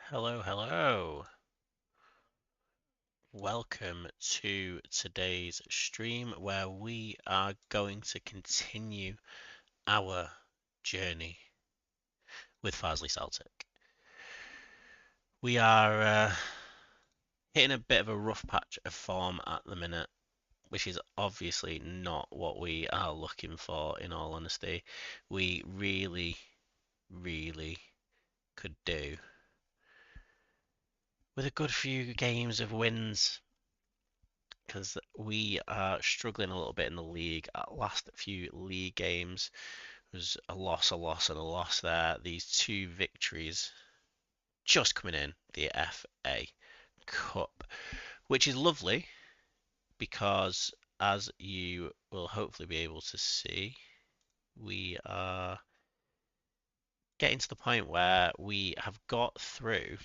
Hello, hello. Welcome to today's stream where we are going to continue our journey with Farsley Celtic. We are hitting a bit of a rough patch of form at the minute, which is obviously not what we are looking for, in all honesty. We really could do with a good few games of wins because we are struggling a little bit in the league. Our last few league games was a loss, and a loss there. These two victories just coming in the FA Cup, which is lovely because, as you will hopefully be able to see, we are getting to the point where we have got through,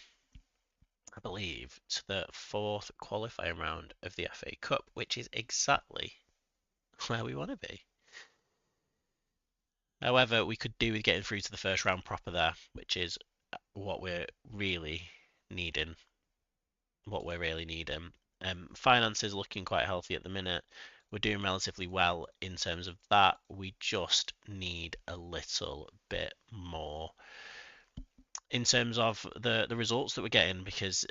I believe, to the fourth qualifying round of the FA Cup, which is exactly where we want to be. However, we could do with getting through to the first round proper there, which is what we're really needing. What we're really needing. Finances looking quite healthy at the minute. We're doing relatively well in terms of that. We just need a little bit more in terms of the results that we're getting, because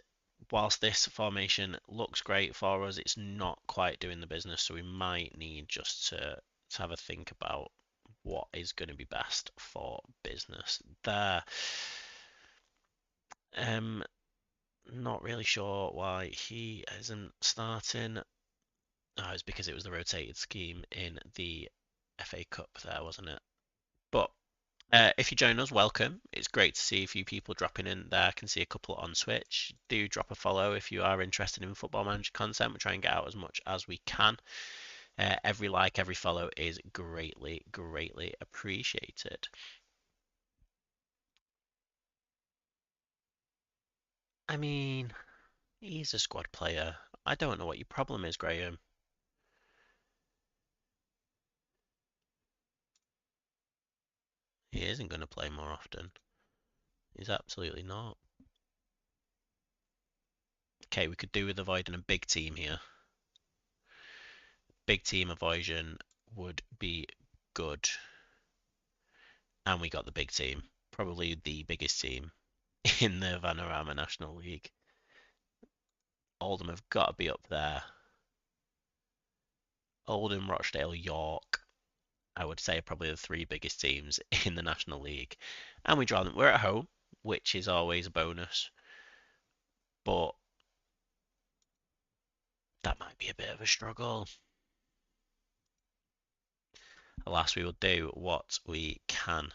whilst this formation looks great for us, it's not quite doing the business. So we might need just to have a think about what is going to be best for business there. Um, Not really sure why he isn't starting. Oh, it's because it was the rotated scheme in the FA Cup there, wasn't it? But if you join us, welcome. It's great to see a few people dropping in there. I can see a couple on Switch. Do drop a follow if you are interested in Football Manager content. We try and get out as much as we can. Every like, every follow is greatly appreciated. I mean, he's a squad player. I don't know what your problem is, Graham. He isn't going to play more often. He's absolutely not. Okay, we could do with avoiding a big team here. Big team avoidance would be good. And we got the big team. Probably the biggest team in the Vanarama National League. Oldham have got to be up there. Oldham, Rochdale, York, I would say, are probably the three biggest teams in the National League. And we draw them. We're at home, which is always a bonus. But that might be a bit of a struggle. Alas, we will do what we can.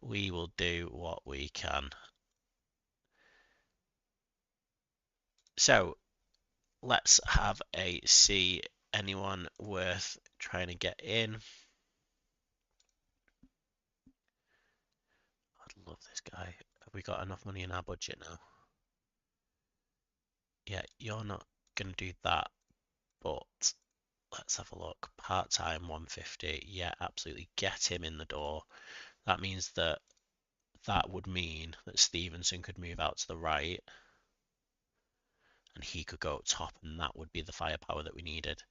We will do what we can. So let's have a see. Anyone worth trying to get in? I'd love this guy. Have we got enough money in our budget now? Yeah, you're not going to do that, but let's have a look. Part-time 150. Yeah, absolutely. Get him in the door. That means that would mean that Stevenson could move out to the right and he could go up top, and that would be the firepower that we needed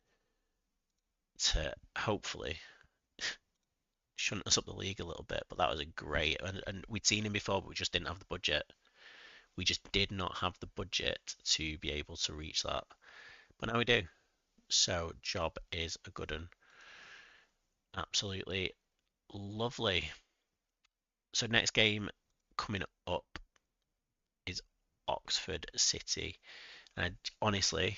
to hopefully shouldn't us up the league a little bit. But that was a great, and we'd seen him before, but we just didn't have the budget. We just did not have the budget to be able to reach that. But now we do. So job is a good one. Absolutely lovely. So next game coming up is Oxford City. And honestly,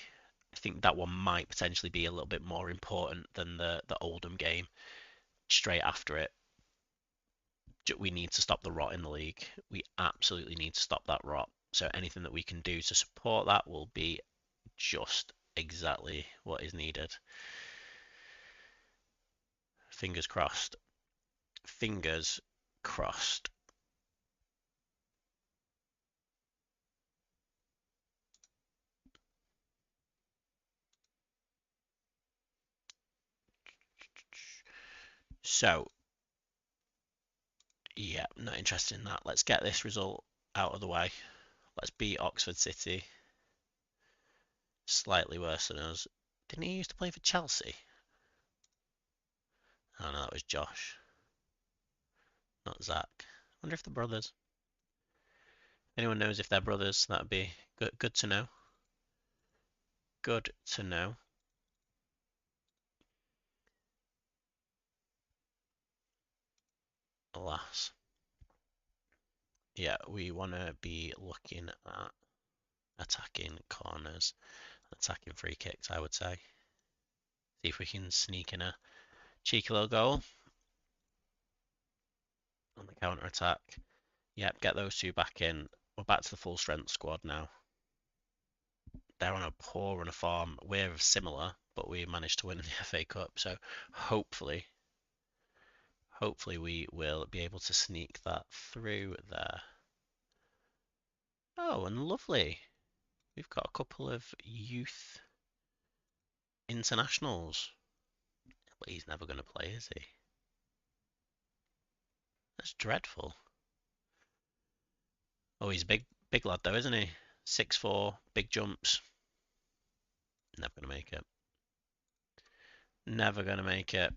I think that one might potentially be a little bit more important than the Oldham game straight after it. We need to stop the rot in the league. We absolutely need to stop that rot. So anything that we can do to support that will be just exactly what is needed. Fingers crossed. Fingers crossed. So, yeah, not interested in that. Let's get this result out of the way. Let's beat Oxford City. Slightly worse than us. Didn't he used to play for Chelsea? Oh no, that was Josh, not Zach. Wonder if they're brothers. Anyone knows if they're brothers? That'd be good to know. Good to know. Alas. Yeah, we want to be looking at attacking corners, attacking free kicks, I would say. See if we can sneak in a cheeky little goal on the counter attack. Yep, get those two back in. We're back to the full strength squad now. They're on a poor run of form. We're similar, but we managed to win the FA Cup. So hopefully we will be able to sneak that through there. Oh, and lovely. We've got a couple of youth internationals. But he's never going to play, is he? That's dreadful. Oh, he's a big lad though, isn't he? 6'4", big jumps. Never going to make it. Never going to make it.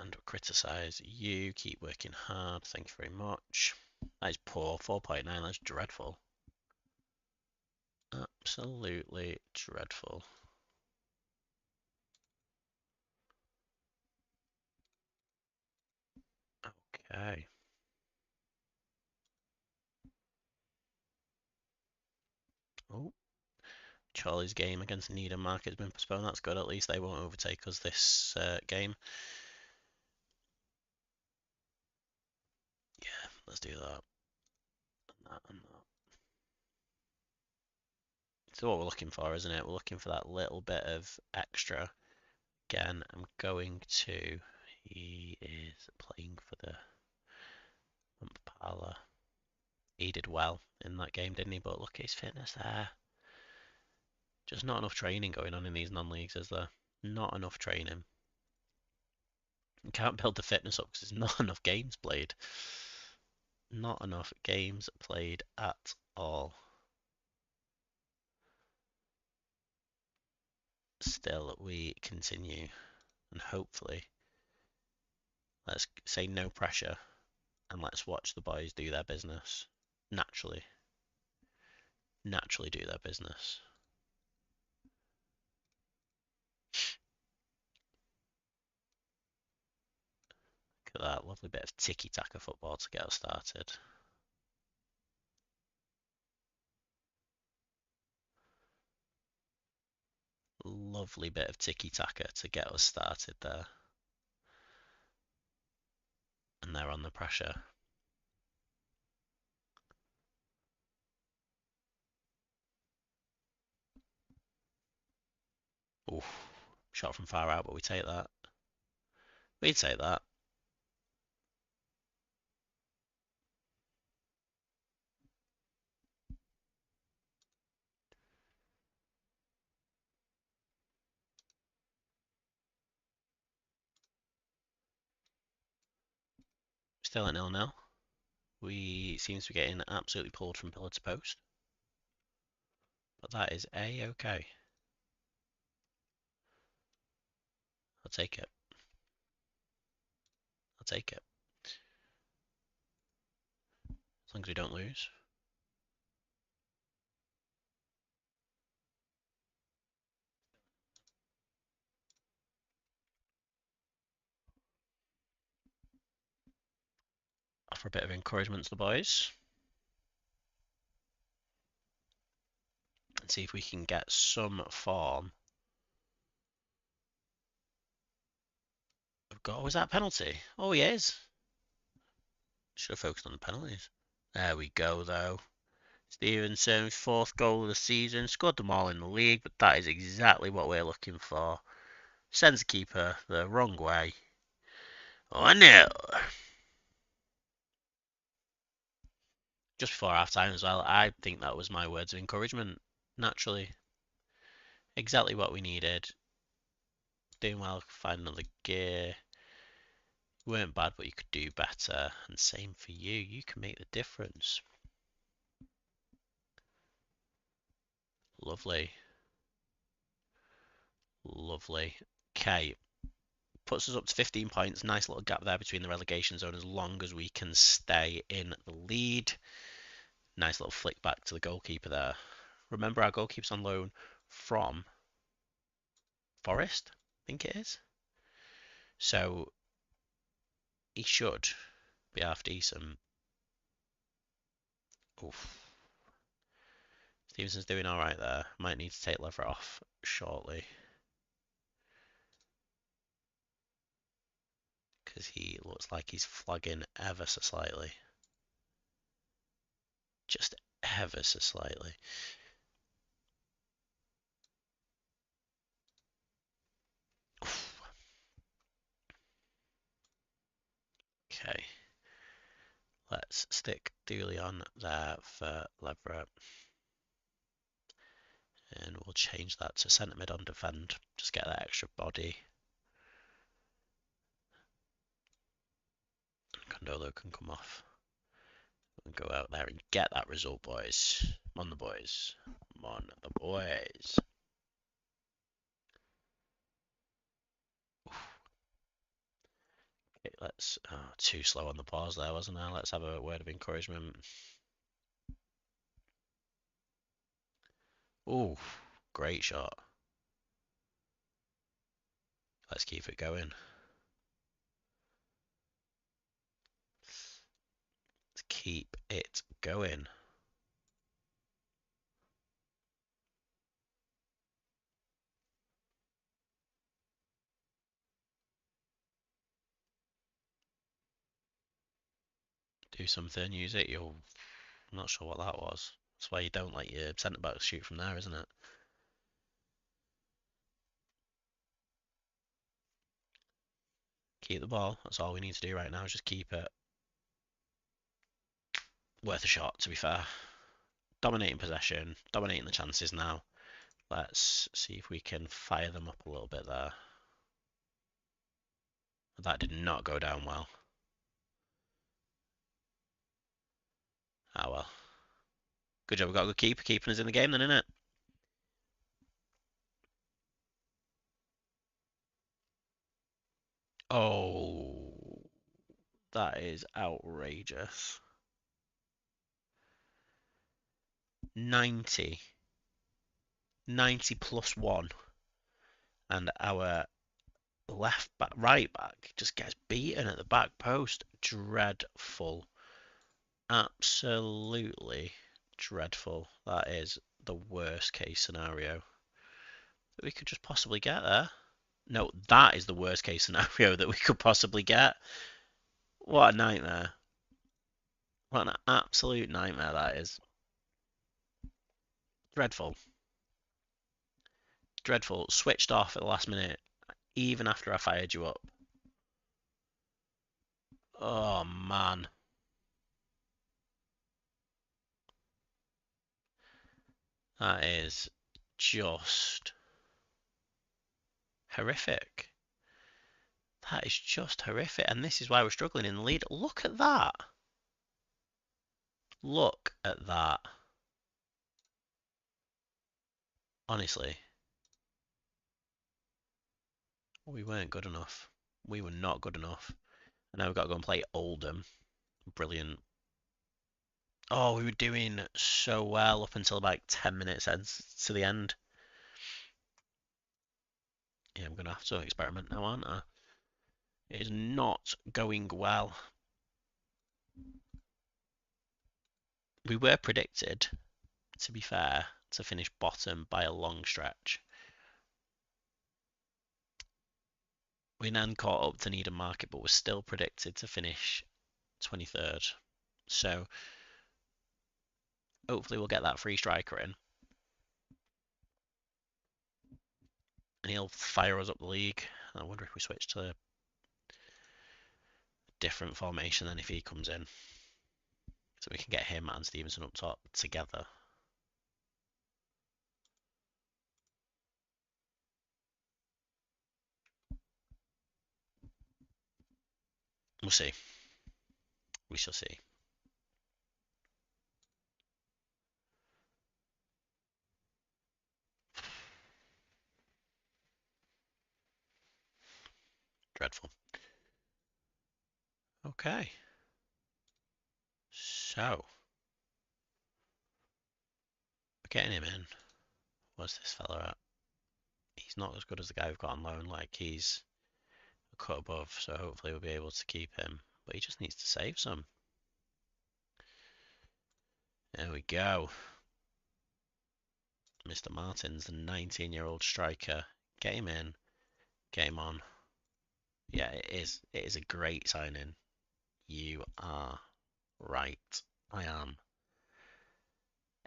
And criticise you. Keep working hard. Thank you very much. That is poor. 4.9. That's dreadful. Absolutely dreadful. Okay. Oh, Charlie's game against Needham Market has been postponed. That's good. At least they won't overtake us this game. Yeah, let's do that. And that and that. So what we're looking for, isn't it? We're looking for that little bit of extra. Again, I'm going to. He is playing for the Impala. He did well in that game, didn't he? But look at his fitness there. Just not enough training going on in these non-leagues, is there? Not enough training. You can't build the fitness up because there's not enough games played. Not enough games played at all. Still, we continue, and hopefully, let's say no pressure, and let's watch the boys do their business naturally. Naturally do their business. Look at that lovely bit of tiki-taka football to get us started. Lovely bit of tiki-taka to get us started there. And they're on the pressure. Oof. Shot from far out, but we take that. We take that. Still at 0-0. We seems to be getting absolutely pulled from pillar to post. But that is A-okay. I'll take it. I'll take it. As long as we don't lose. Offer a bit of encouragement to the boys. And see if we can get some form. Oh, was that a penalty? Oh, he is. Should have focused on the penalties. There we go, though. Stevenson's fourth goal of the season. Scored them all in the league, but that is exactly what we're looking for. Sends the keeper the wrong way. Oh, no. Just before half time as well, I think that was my words of encouragement. Naturally. Exactly what we needed. Doing well, find another gear. weren't bad, but you could do better. And same for you. You can make the difference. Lovely. Lovely. Okay. Puts us up to 15 points. Nice little gap there between the relegation zone as long as we can stay in the lead. Nice little flick back to the goalkeeper there. Remember, our goalkeeper's on loan from Forest, I think it is. So he should be half decent. Oof. Stevenson's doing all right there. Might need to take Lever off shortly. Because he looks like he's flagging ever so slightly. Just ever so slightly. Oof. Okay. Let's stick Dooley on there for Lever. And we'll change that to centre mid on defend. Just get that extra body. Condolo can come off. And go out there and get that result, boys. Come on, the boys. Come on, the boys. Okay, let's. Too slow on the pause there, wasn't I? Let's have a word of encouragement. Oh, great shot. Let's keep it going. Let's keep it going. Do something, use it. I'm not sure what that was. That's why you don't let your centre back shoot from there, isn't it? Keep the ball. That's all we need to do right now. Is just keep it. Worth a shot, to be fair. Dominating possession, dominating the chances now. Let's see if we can fire them up a little bit there. That did not go down well. Ah well. Good job, we've got a good keeper keeping us in the game then, innit? Oh, that is outrageous. 90. 90 plus 1. And our left back, right back just gets beaten at the back post. Dreadful. Absolutely dreadful. That is the worst case scenario that we could just possibly get there. No, that is the worst case scenario that we could possibly get. What a nightmare. What an absolute nightmare that is. Dreadful. Dreadful. Switched off at the last minute, even after I fired you up. Oh, man. That is just horrific. That is just horrific. And this is why we're struggling in the lead. Look at that. Look at that. Honestly, we weren't good enough. We were not good enough. And now we've got to go and play Oldham. Brilliant. Oh, we were doing so well up until about 10 minutes to the end. Yeah, I'm going to have to experiment now, aren't I? It is not going well. We were predicted, to be fair, to finish bottom by a long stretch. We then caught up to Needham Market, but we're still predicted to finish 23rd. So hopefully we'll get that free striker in. And he'll fire us up the league. I wonder if we switch to a different formation then if he comes in. So we can get him and Stevenson up top together. We'll see. We shall see. Dreadful. Okay. So, we're getting him in. What's this fella at? He's not as good as the guy we've got on loan. Like, he's a cut above, so hopefully we'll be able to keep him. But he just needs to save some. There we go. Mr. Martins, the 19-year-old striker. Get him in. Get him on. Yeah, it is. It is a great signing. You are right. I am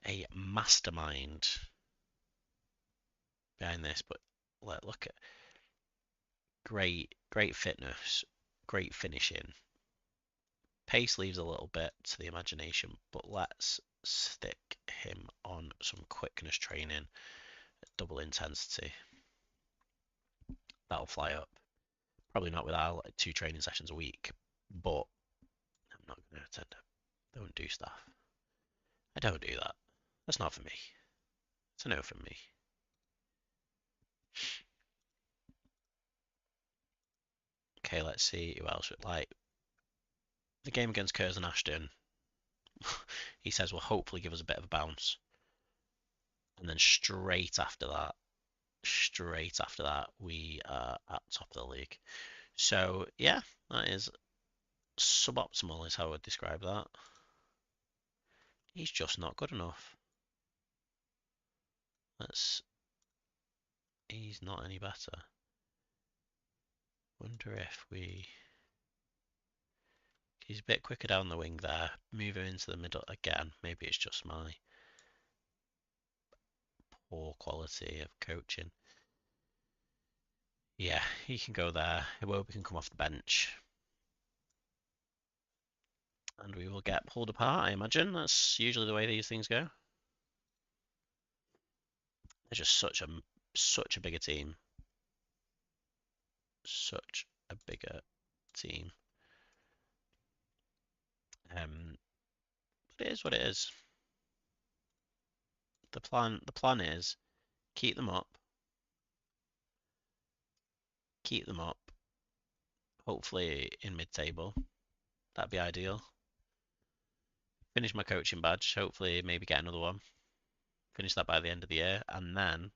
a mastermind behind this, but look at great fitness, great finishing. Pace leaves a little bit to the imagination, but let's stick him on some quickness training at double intensity. That'll fly up. Probably not with our like 2 training sessions a week, but I'm not going to attend it. Don't do stuff. I don't do that. That's not for me. It's a no from me. Okay, let's see who else. Like the game against Curzon Ashton, he says will hopefully give us a bit of a bounce, and then straight after that, we are at top of the league. So yeah, that is suboptimal, is how I would describe that. He's just not good enough. He's not any better. Wonder if he's a bit quicker down the wing there. Move him into the middle again. Maybe it's just my poor quality of coaching. Yeah, he can go there. Iwobi can come off the bench. And we will get pulled apart, I imagine. That's usually the way these things go. They're just such a bigger team. Such a bigger team. But it is what it is. The plan is keep them up. Keep them up. Hopefully in mid-table. That'd be ideal. Finish my coaching badge. Hopefully maybe get another one. Finish that by the end of the year, and then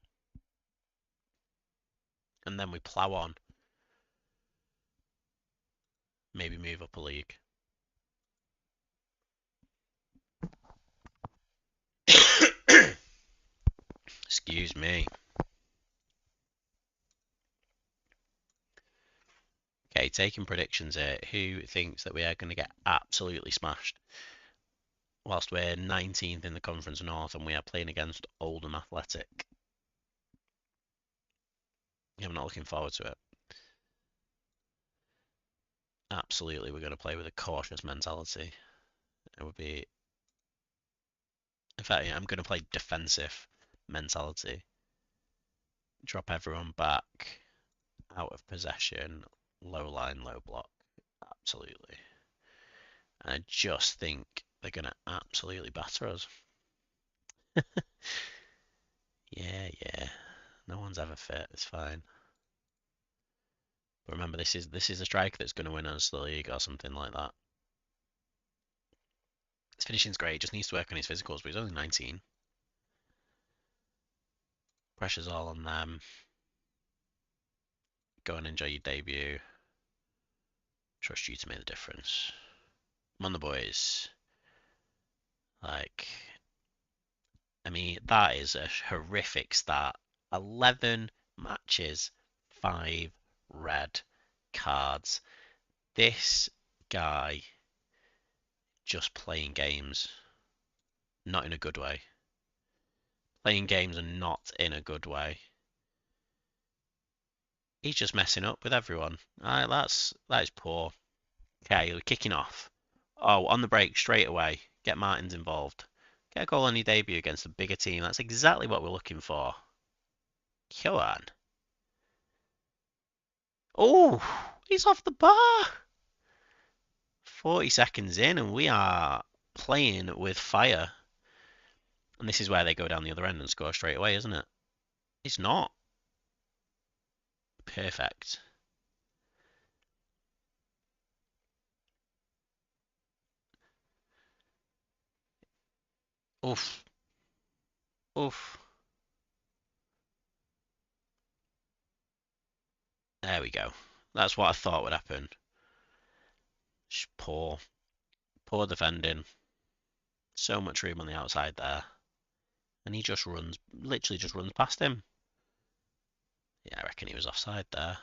we plow on. Maybe move up a league. Excuse me. Okay, taking predictions here. Who thinks that we are going to get absolutely smashed? Whilst we're 19th in the Conference North and we are playing against Oldham Athletic. I'm not looking forward to it. Absolutely, we're going to play with a cautious mentality. It would be... In fact, yeah, I'm going to play defensive mentality. Drop everyone back, out of possession, low line, low block. Absolutely. And I just think they're going to absolutely batter us. Yeah. No one's ever fit. It's fine. But remember, this is a striker that's going to win us the league or something like that. His finishing's great. He just needs to work on his physicals, but he's only 19. Pressure's all on them. Go and enjoy your debut. Trust you to make the difference. Come on, the boys. Like, I mean, that is a horrific start. 11 matches, 5 red cards. This guy just playing games, not in a good way. Playing games and not in a good way. He's just messing up with everyone. That is poor. Okay, we're kicking off. Oh, on the break straight away. Get Martins involved. Get a goal on your debut against a bigger team. That's exactly what we're looking for. Come on. Oh, he's off the bar. 40 seconds in, and we are playing with fire. And this is where they go down the other end and score straight away, isn't it? It's not. Perfect. Oof. Oof. There we go. That's what I thought would happen. Just poor. Poor defending. So much room on the outside there. And he just runs, literally just runs past him. Yeah, I reckon he was offside there.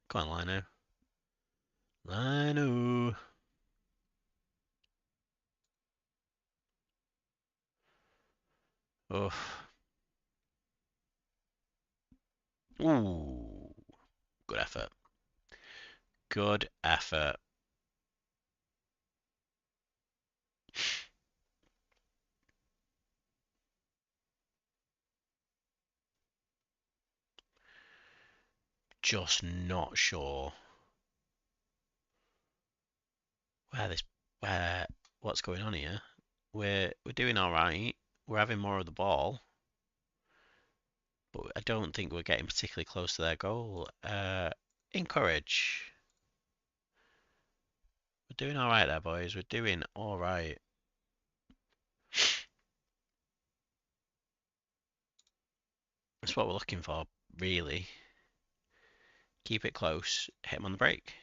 Go on, Lino. Lino. Oof. Ooh. Good effort. Good effort. Just not sure where this, where, what's going on here. We're doing all right. We're having more of the ball, but I don't think we're getting particularly close to their goal. Encourage. We're doing all right there, boys. We're doing all right. That's what we're looking for, really. Keep it close. Hit him on the break.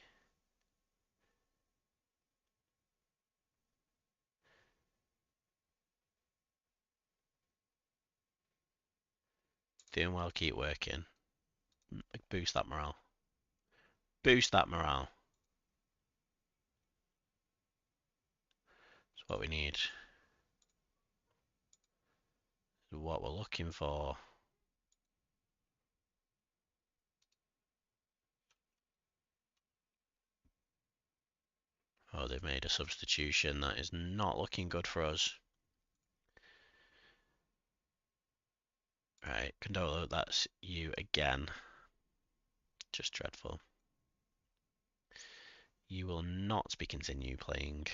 Doing well. Keep working. Boost that morale. Boost that morale. That's what we need. What we're looking for. Oh, they've made a substitution. That is not looking good for us. Right, Condolo, that's you again. Just dreadful. You will not be continue playing.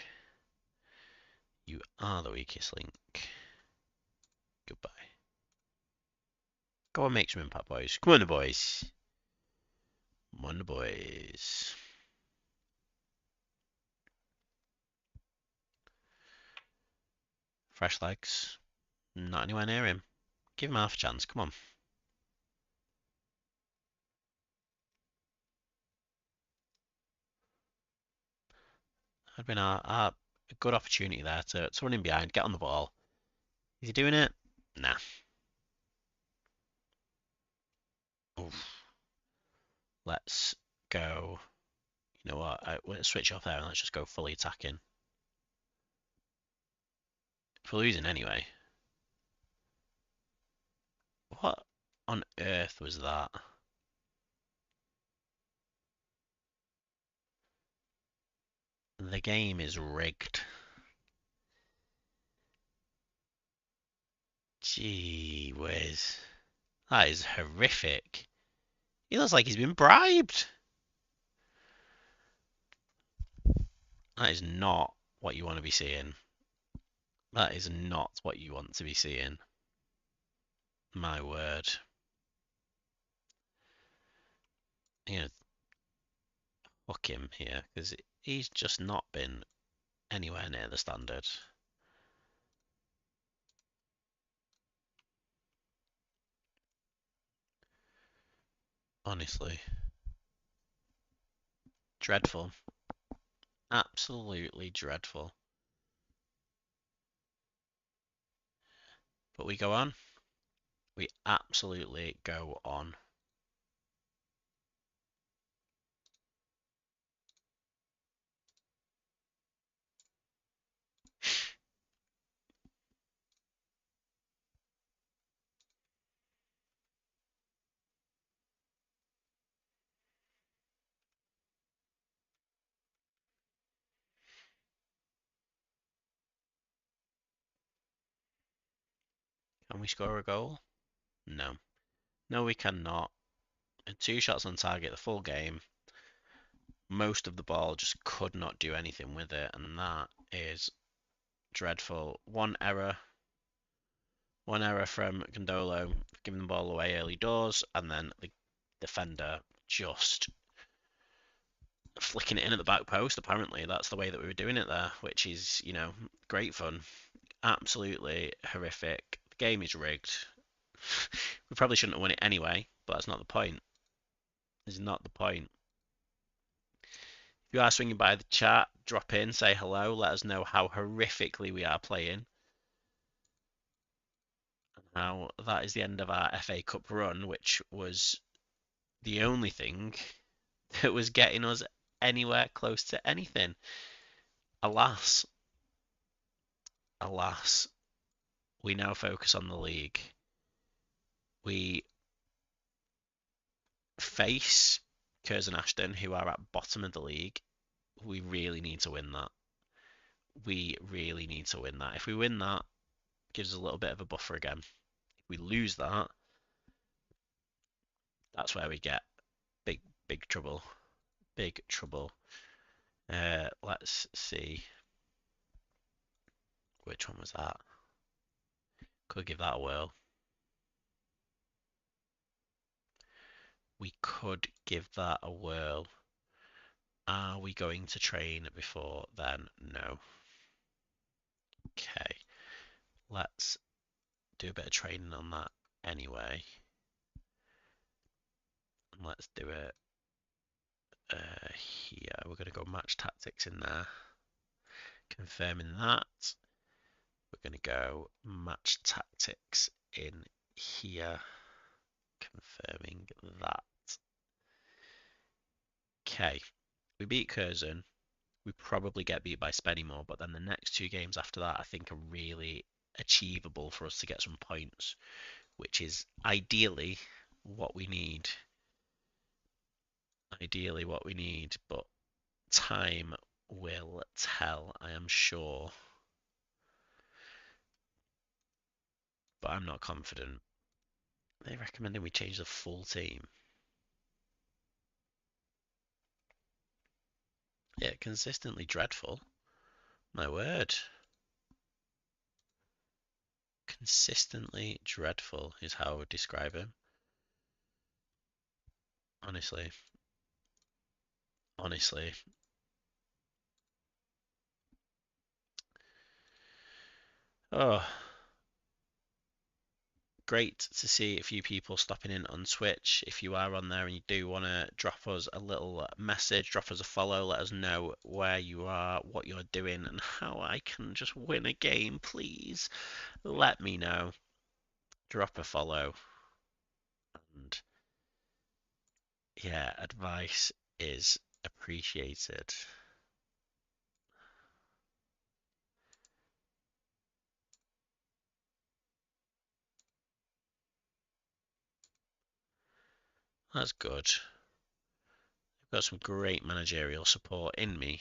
You are the weakest link. Goodbye. Go and make some impact, boys. Come on, the boys. Come on, the boys. Fresh legs. Not anywhere near him. Give him half a chance. Come on. Had been a good opportunity there to run in behind, get on the ball. Is he doing it? Nah. Oof. Let's go. You know what? Let's switch off there and let's just go fully attacking. If we're losing anyway. What on earth was that? The game is rigged. Gee whiz. That is horrific. He looks like he's been bribed. That is not what you want to be seeing. That is not what you want to be seeing. My word. You know, fuck him here, because he's just not been anywhere near the standard. Honestly. Dreadful. Absolutely dreadful. But we go on. We absolutely go on. Can we score a goal? No. No, we cannot. 2 shots on target the full game. most of the ball, just could not do anything with it, and that is dreadful. One error from Gondolo, giving the ball away early doors, and then the defender just flicking it in at the back post. Apparently, that's the way that we were doing it there, which is, great fun. Absolutely horrific. The game is rigged. We probably shouldn't have won it anyway, but that's not the point. It's not the point. If you are swinging by the chat, drop in, say hello, let us know how horrifically we are playing. Now, that is the end of our FA Cup run, which was the only thing that was getting us anywhere close to anything. Alas, alas, we now focus on the league. We face Curzon Ashton, who are at bottom of the league. We really need to win that. We really need to win that. If we win that, it gives us a little bit of a buffer again. If we lose that, that's where we get big, big trouble. Big trouble. Let's see. Which one was that? Could give that a whirl. We could give that a whirl. Are we going to train before then? No. Okay. Let's do a bit of training on that anyway. And let's do it here. We're going to go match tactics in there. Confirming that. We're going to go match tactics in here. Confirming that. Okay. We beat Curzon. We probably get beat by Spennymoor, but then the next two games after that I think are really achievable for us to get some points, which is ideally what we need. Ideally what we need, but time will tell, I am sure. But I'm not confident. They're recommending we change the full team. Yeah, consistently dreadful. My word. Consistently dreadful is how I would describe him. Honestly. Honestly. Oh. Great to see a few people stopping in on Twitch. If you are on there and you do want to drop us a little message, drop us a follow, let us know where you are, what you're doing, and how I can just win a game, please. Let me know. Drop a follow. And yeah, advice is appreciated. That's good. I've got some great managerial support in me,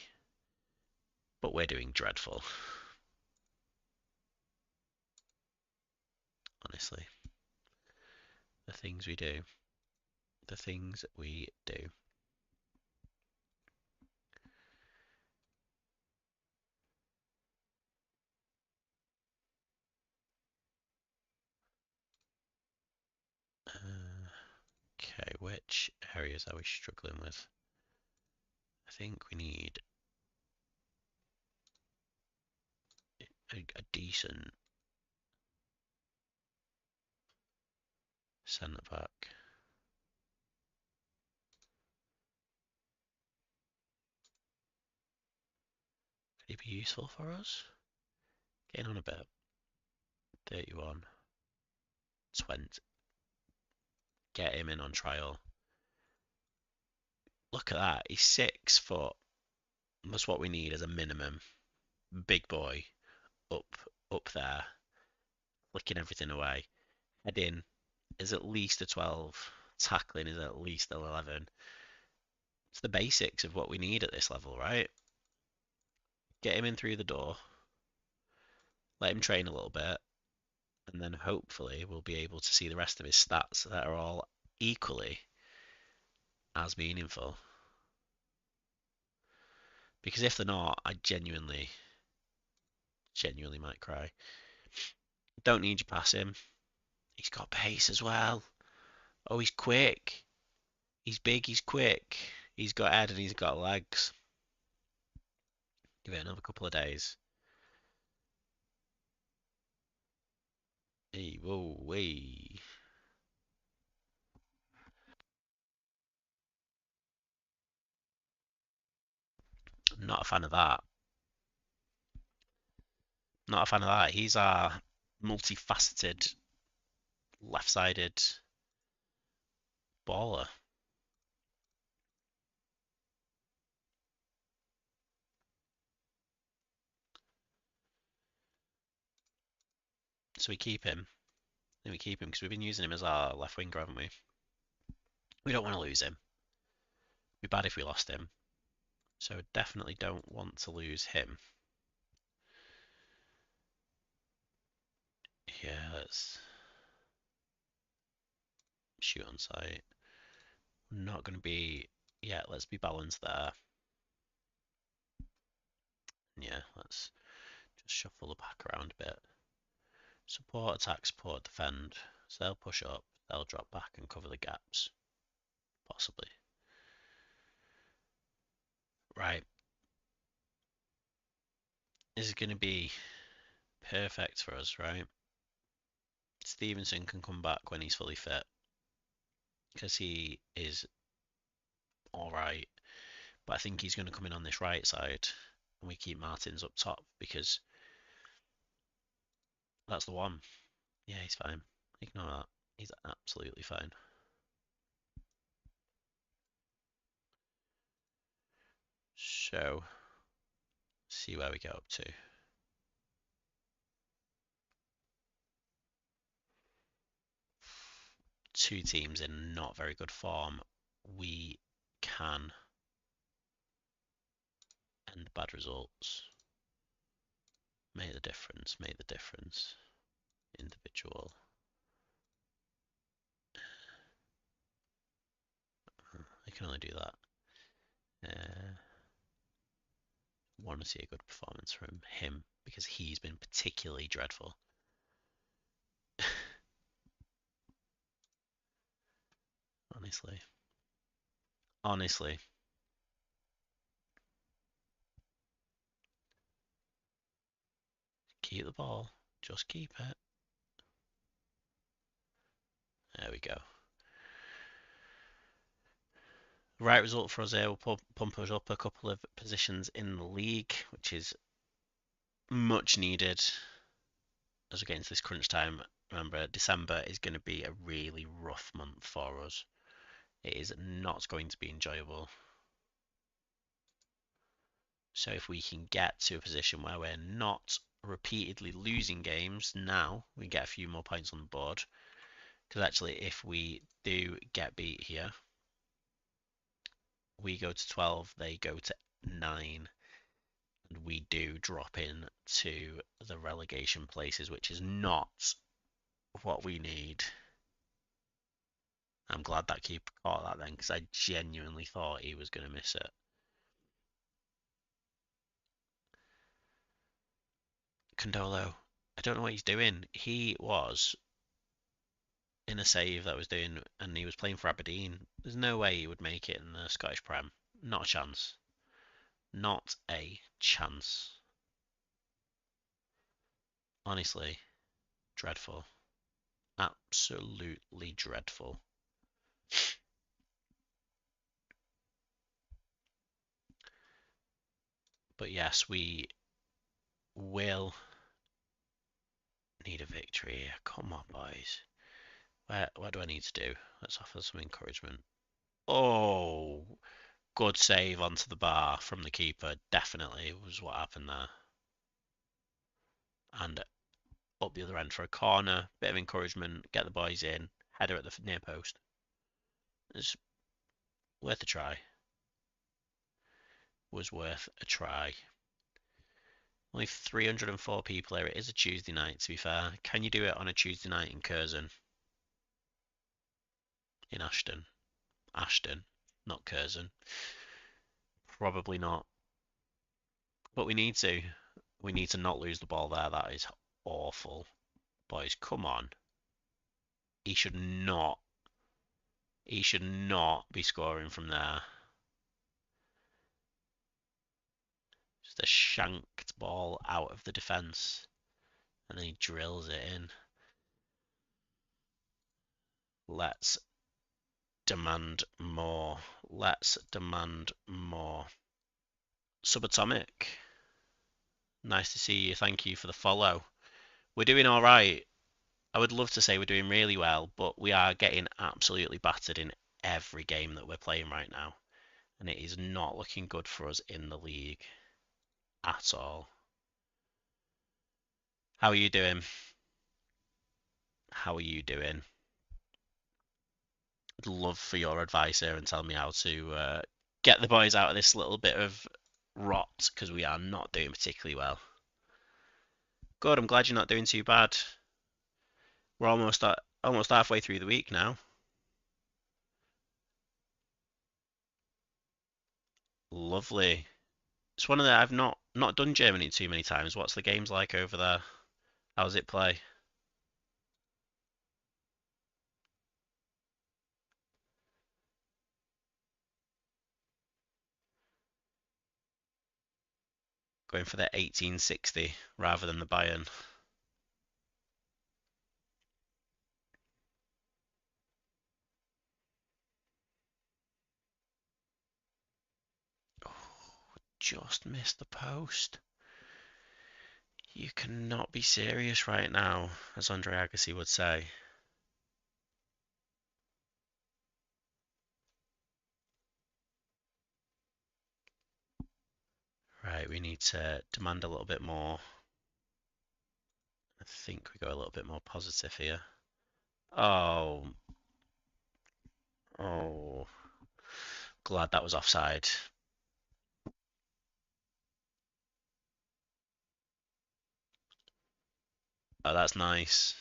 but we're doing dreadful. Honestly. The things we do. The things we do. Okay, which areas are we struggling with? I think we need a decent centre back. Could he be useful for us? Getting on a bit. 31. 20. Get him in on trial. Look at that. He's 6 foot. That's what we need as a minimum. Big boy. Up there. Flicking everything away. Heading is at least a 12. Tackling is at least 11. It's the basics of what we need at this level, right? Get him in through the door. Let him train a little bit. And then hopefully we'll be able to see the rest of his stats that are all equally as meaningful. Because if they're not, I genuinely might cry. Don't need you pass him. He's got pace as well. Oh, he's quick. He's big, he's quick. He's got head and he's got legs. Give it another couple of days. Hey, whoa, wee. Not a fan of that. Not a fan of that. He's our multifaceted, left-sided baller. So we keep him. Then we keep him because we've been using him as our left winger, haven't we? We don't want to lose him. It'd be bad if we lost him. So definitely don't want to lose him. Yeah, let's shoot on sight. Not going to be... Yeah, let's be balanced there. Yeah, let's just shuffle the pack around a bit. Support, attack, support, defend. So they'll push up, they'll drop back and cover the gaps. Possibly. Right. This is going to be perfect for us, right? Stevenson can come back when he's fully fit. Because he is alright. But I think he's going to come in on this right side. And we keep Martins up top because that's the one. Yeah, he's fine. Ignore that. He's absolutely fine. So, see where we get up to. Two teams in not very good form. We can end bad results. Make the difference. Make the difference. Individual. I can only do that. Want to see a good performance from him because he's been particularly dreadful. Honestly. Honestly. Keep the ball. Just keep it. There we go. Right result for us here will pump us up a couple of positions in the league, which is much needed as we get into this crunch time. Remember, December is going to be a really rough month for us. It is not going to be enjoyable. So if we can get to a position where we're not repeatedly losing games, now we get a few more points on the board. Because actually, if we do get beat here, we go to 12, they go to 9, and we do drop in to the relegation places, which is not what we need. I'm glad that keeper caught that then, because I genuinely thought he was going to miss it. Condolo, I don't know what he's doing. He was in a save that was doing, and he was playing for Aberdeen. There's no way he would make it in the Scottish Prem. Not a chance. Not a chance. Honestly, dreadful. Absolutely dreadful. But yes, we will need a victory here. Come on, boys. What do I need to do? Let's offer some encouragement. Oh, good save onto the bar from the keeper. Definitely was what happened there. And up the other end for a corner. Bit of encouragement. Get the boys in. Header at the near post. It's worth a try. Was worth a try. Only 304 people here. It is a Tuesday night, to be fair. Can you do it on a Tuesday night in Curzon? In Ashton? Ashton, not Curzon. Probably not. But we need to. We need to not lose the ball there. That is awful. Boys, come on. He should not. He should not be scoring from there. Just a shanked ball out of the defence. And then he drills it in. Let's demand more. Let's demand more. Subatomic. Nice to see you. Thank you for the follow. We're doing all right. I would love to say we're doing really well, but we are getting absolutely battered in every game that we're playing right now. And it is not looking good for us in the league at all. How are you doing? How are you doing? I'd love for your advice here and tell me how to get the boys out of this little bit of rot because we are not doing particularly well. Good, I'm glad you're not doing too bad. We're almost halfway through the week now. Lovely. It's one of the I've not done Germany too many times. What's the games like over there? How does it play? Going for the 1860 rather than the Bayern. Oh, just missed the post. You cannot be serious right now, as Andre Agassi would say. Right, we need to demand a little bit more. I think we go a little bit more positive here. Oh, oh, glad that was offside. Oh, that's nice.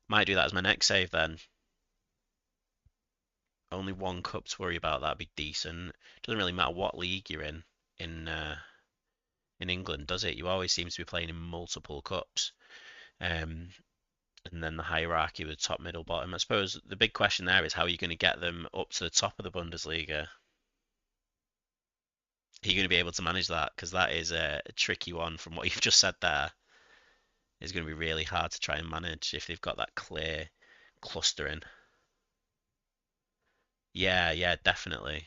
Might do that as my next save then. Only one cup to worry about. That'd be decent. Doesn't really matter what league you're in in England, does it? You always seem to be playing in multiple cups. Um, and then the hierarchy with top, middle, bottom. I suppose the big question there is how are you going to get them up to the top of the Bundesliga? Are you going to be able to manage that? Because that is a tricky one from what you've just said there. It's going to be really hard to try and manage if they've got that clear clustering. Yeah, yeah, definitely.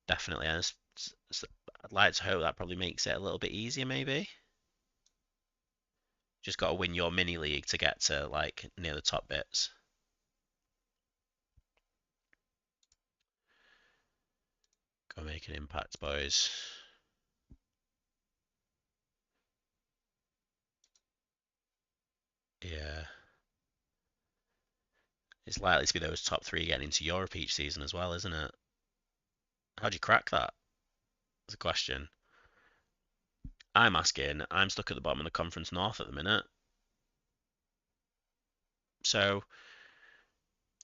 Definitely. I'd like to hope that probably makes it a little bit easier, maybe. Just got to win your mini league to get to like near the top bits. Go make an impact, boys. Yeah. It's likely to be those top three getting into Europe each season as well, isn't it? How'd you crack that? That's a question. I'm asking. I'm stuck at the bottom of the Conference North at the minute. So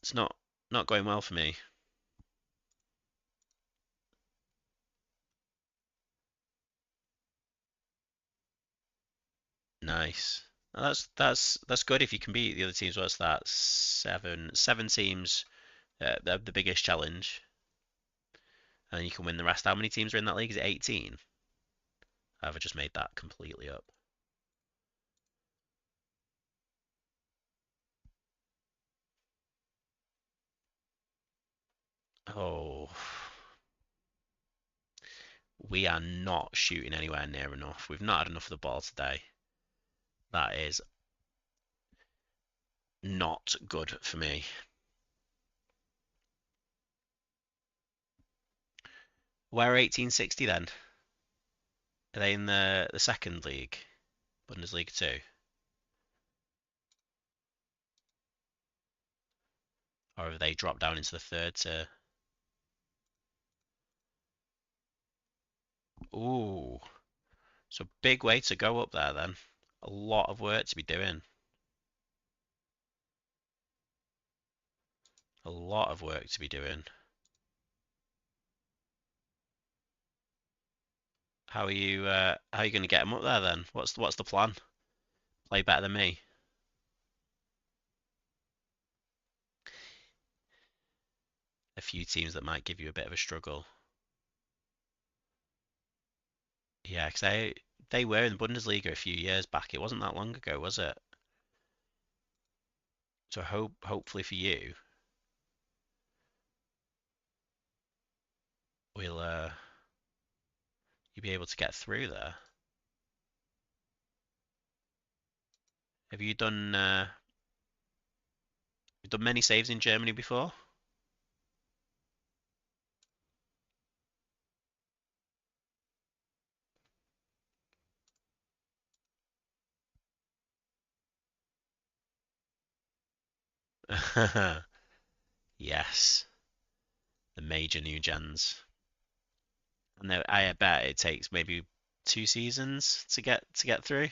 it's not going well for me. Nice. That's good if you can beat the other teams. What's that? Seven teams. The biggest challenge, and you can win the rest. How many teams are in that league? Is it 18? Have I just made that completely up? Oh, we are not shooting anywhere near enough. We've not had enough of the ball today. That is not good for me. Where are 1860 then? Are they in the second league, Bundesliga 2, or have they dropped down into the third tier? Ooh, so big way to go up there then. A lot of work to be doing. A lot of work to be doing. How are you going to get them up there then? What's the plan? Play better than me. A few teams that might give you a bit of a struggle. Yeah, 'cause they were in the Bundesliga a few years back. It wasn't that long ago, was it? So hopefully for you, we'll you'll be able to get through there. Have you done many saves in Germany before? Yes, the major new gens. And I bet it takes maybe 2 seasons to get through.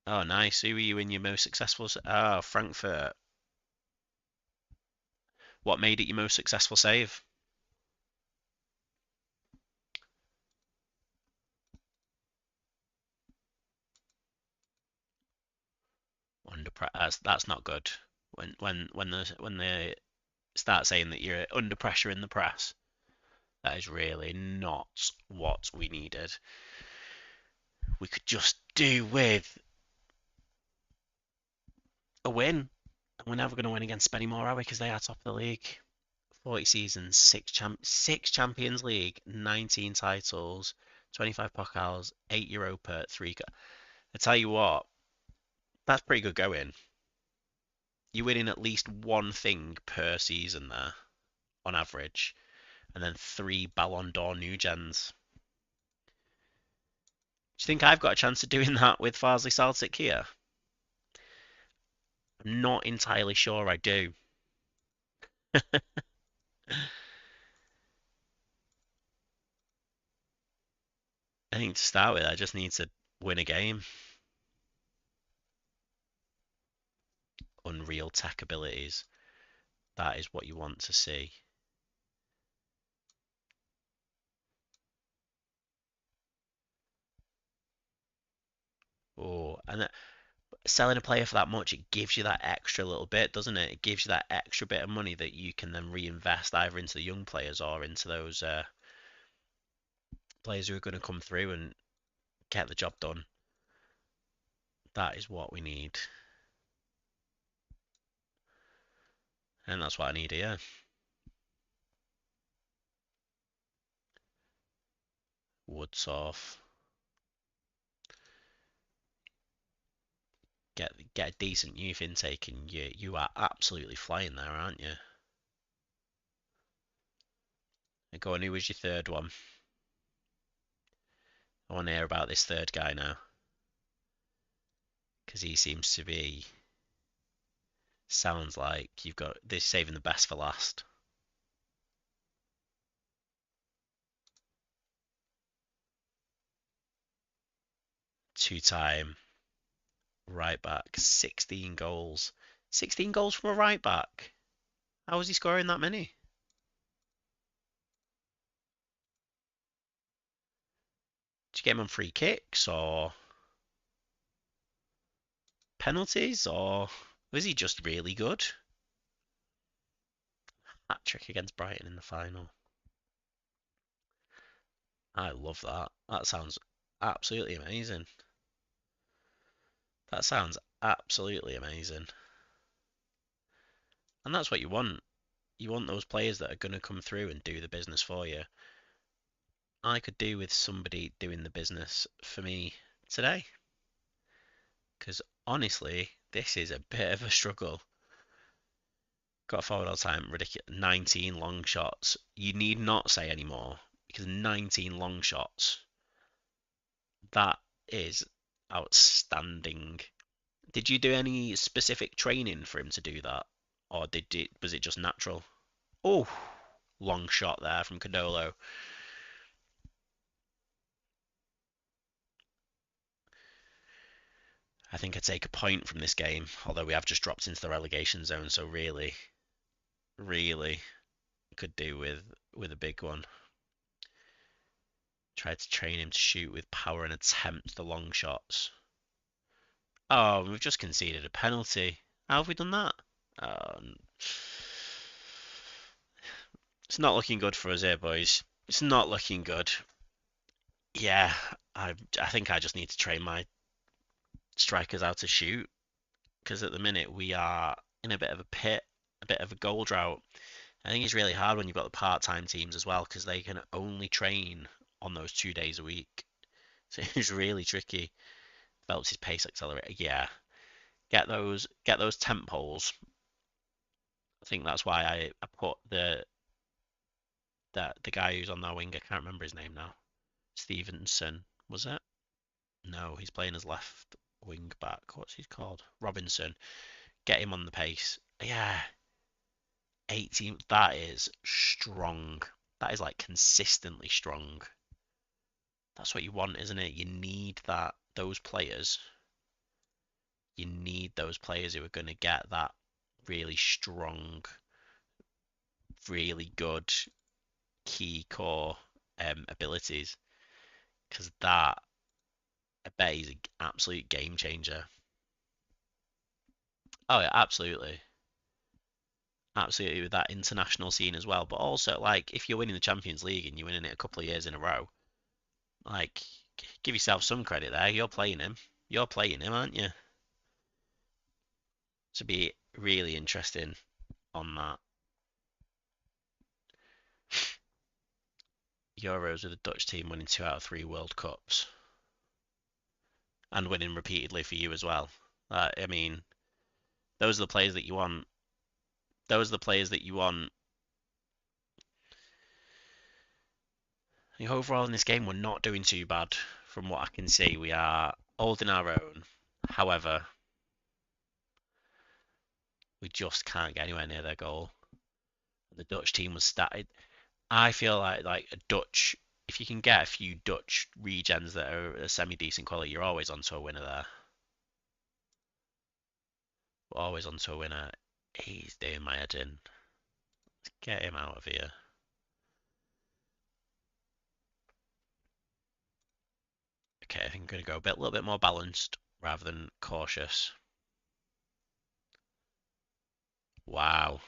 Oh, nice. Who were you in your most successful? Oh, Frankfurt. What made it your most successful save? Under press. That's not good. When they start saying that you're under pressure in the press, that is really not what we needed. We could just do with a win. We're never going to win against Spennymoor, are we? Because they are top of the league. 40 seasons, six Champions League, 19 titles, 25 Pokals, 8 Europa, 3. I tell you what, that's pretty good going. You're winning at least one thing per season there, on average, and then 3 Ballon d'Or new gens. Do you think I've got a chance of doing that with Farsley Celtic here? I'm not entirely sure I do. I think to start with, I just need to win a game. Unreal tech abilities. That is what you want to see. Oh, and selling a player for that much, it gives you that extra little bit, doesn't it? It gives you that extra bit of money that you can then reinvest either into the young players or into those players who are going to come through and get the job done. That is what we need. And that's what I need here. Woodsoff. Get a decent youth intake and you are absolutely flying there, aren't you? And go on, who was your third one? I want to hear about this third guy now. Because he seems to be... Sounds like you've got this saving the best for last. Two-time right back, 16 goals. 16 goals from a right back. How was he scoring that many? Did you get him on free kicks or penalties, or was he just really good? Hat trick against Brighton in the final. I love that. That sounds absolutely amazing. That sounds absolutely amazing. And that's what you want. You want those players that are going to come through and do the business for you. I could do with somebody doing the business for me today. Because honestly, this is a bit of a struggle. Got forward all the time, ridiculous. 19 long shots. You need not say anymore because 19 long shots. That is outstanding. Did you do any specific training for him to do that, or was it just natural? Oh, long shot there from Cadolo. I think I take a point from this game, although we have just dropped into the relegation zone, so really, really could do with a big one. Tried to train him to shoot with power and attempt the long shots. Oh, we've just conceded a penalty. How have we done that? Um, it's not looking good for us here, boys. It's not looking good. Yeah, I think I just need to train my strikers how to shoot because at the minute we are in a bit of a pit, a bit of a goal drought. I think it's really hard when you've got the part-time teams as well because they can only train on those 2 days a week. So it's really tricky. Develops his pace accelerator. Yeah, get those temp poles. I think that's why I put the guy who's on their wing. I can't remember his name now. Stevenson, was it? No, he's playing as left wing back. What's he called? Robinson. Get him on the pace. Yeah, 18. That is strong. That is like consistently strong. That's what you want, isn't it? You need that. Those players. You need those players who are going to get that really strong, really good key core abilities. Because that, I bet he's an absolute game changer. Oh yeah, absolutely. Absolutely with that international scene as well. But also, like, if you're winning the Champions League and you're winning it a couple of years in a row, like, give yourself some credit there. You're playing him. You're playing him, aren't you? To be really interesting on that. Euros with the Dutch team winning 2 out of 3 World Cups and winning repeatedly for you as well. I mean, those are the players that you want. Those are the players that you want. I think overall in this game, we're not doing too bad from what I can see. We are holding our own. However, we just can't get anywhere near their goal. The Dutch team was started. I feel like a Dutch. If you can get a few Dutch regens that are a semi decent quality, you're always onto a winner there. We're always onto a winner. He's doing my head in. Let's get him out of here. Okay, I think I'm going to go a little bit more balanced rather than cautious. Wow.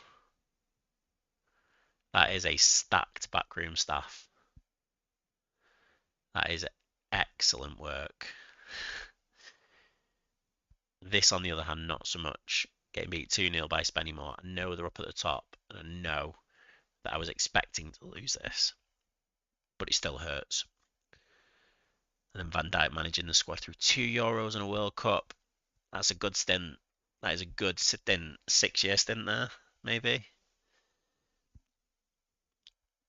That is a stacked backroom staff. That is excellent work. This, on the other hand, not so much. Getting beat 2-0 by Spennymoor. I know they're up at the top, and I know that I was expecting to lose this, but it still hurts. And then Van Dijk managing the squad through 2 Euros and a World Cup. That's a good stint. That is a good stint. 6-year stint there, maybe.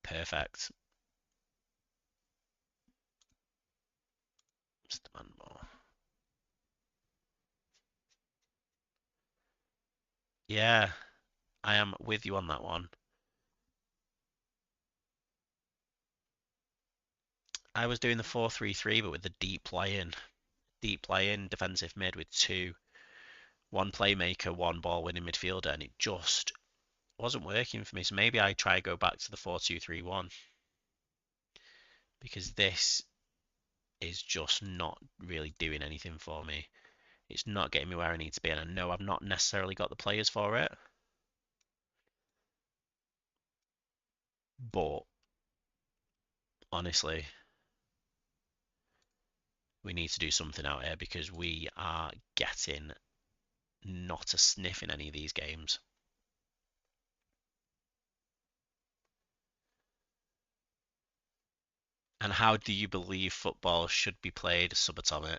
Perfect. Just demand more. Yeah, I am with you on that one. I was doing the 4-3-3, but with the deep lie-in defensive mid with one playmaker, one ball winning midfielder, and it just wasn't working for me. So maybe I try go back to the 4-2-3-1 because this is just not really doing anything for me. It's not getting me where I need to be, and I know I've not necessarily got the players for it. But honestly, we need to do something out here because we are getting not a sniff in any of these games. And how do you believe football should be played subatomic?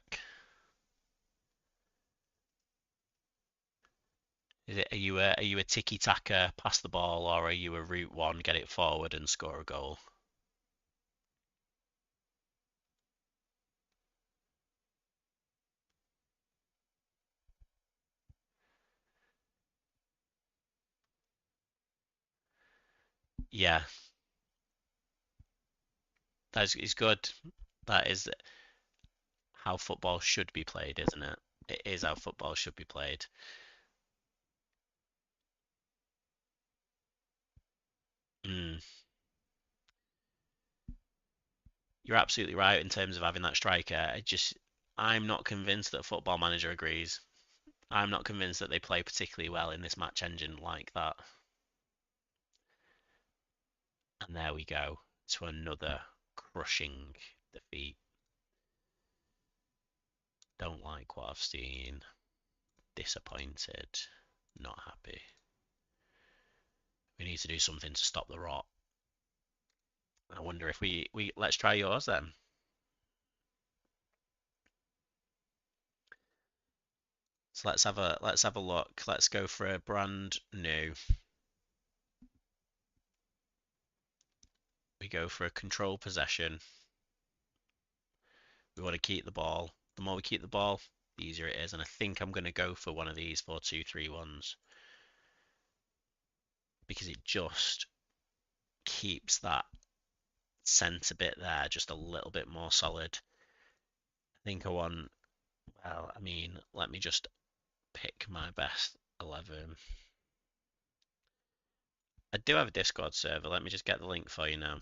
Are you a tiki taka, pass the ball, or are you a route one, get it forward and score a goal? Yeah, that is good. That is how football should be played, isn't it? It is how football should be played. Mm. you're absolutely right in terms of having that striker. I'm not convinced that Football Manager agrees. I'm not convinced that they play particularly well in this match engine like that. And there we go to another crushing defeat. Don't like what I've seen. Disappointed. Not happy. We need to do something to stop the rot. I wonder if we let's try yours then. So let's have a look. Let's go for a brand new. We go for a control possession. We want to keep the ball. The more we keep the ball, the easier it is. And I think I'm going to go for one of these 4-2-3-1s because it just keeps that centre bit there just a little bit more solid. I think I want, well, I mean, let me just pick my best 11. I do have a Discord server. Let me just get the link for you now.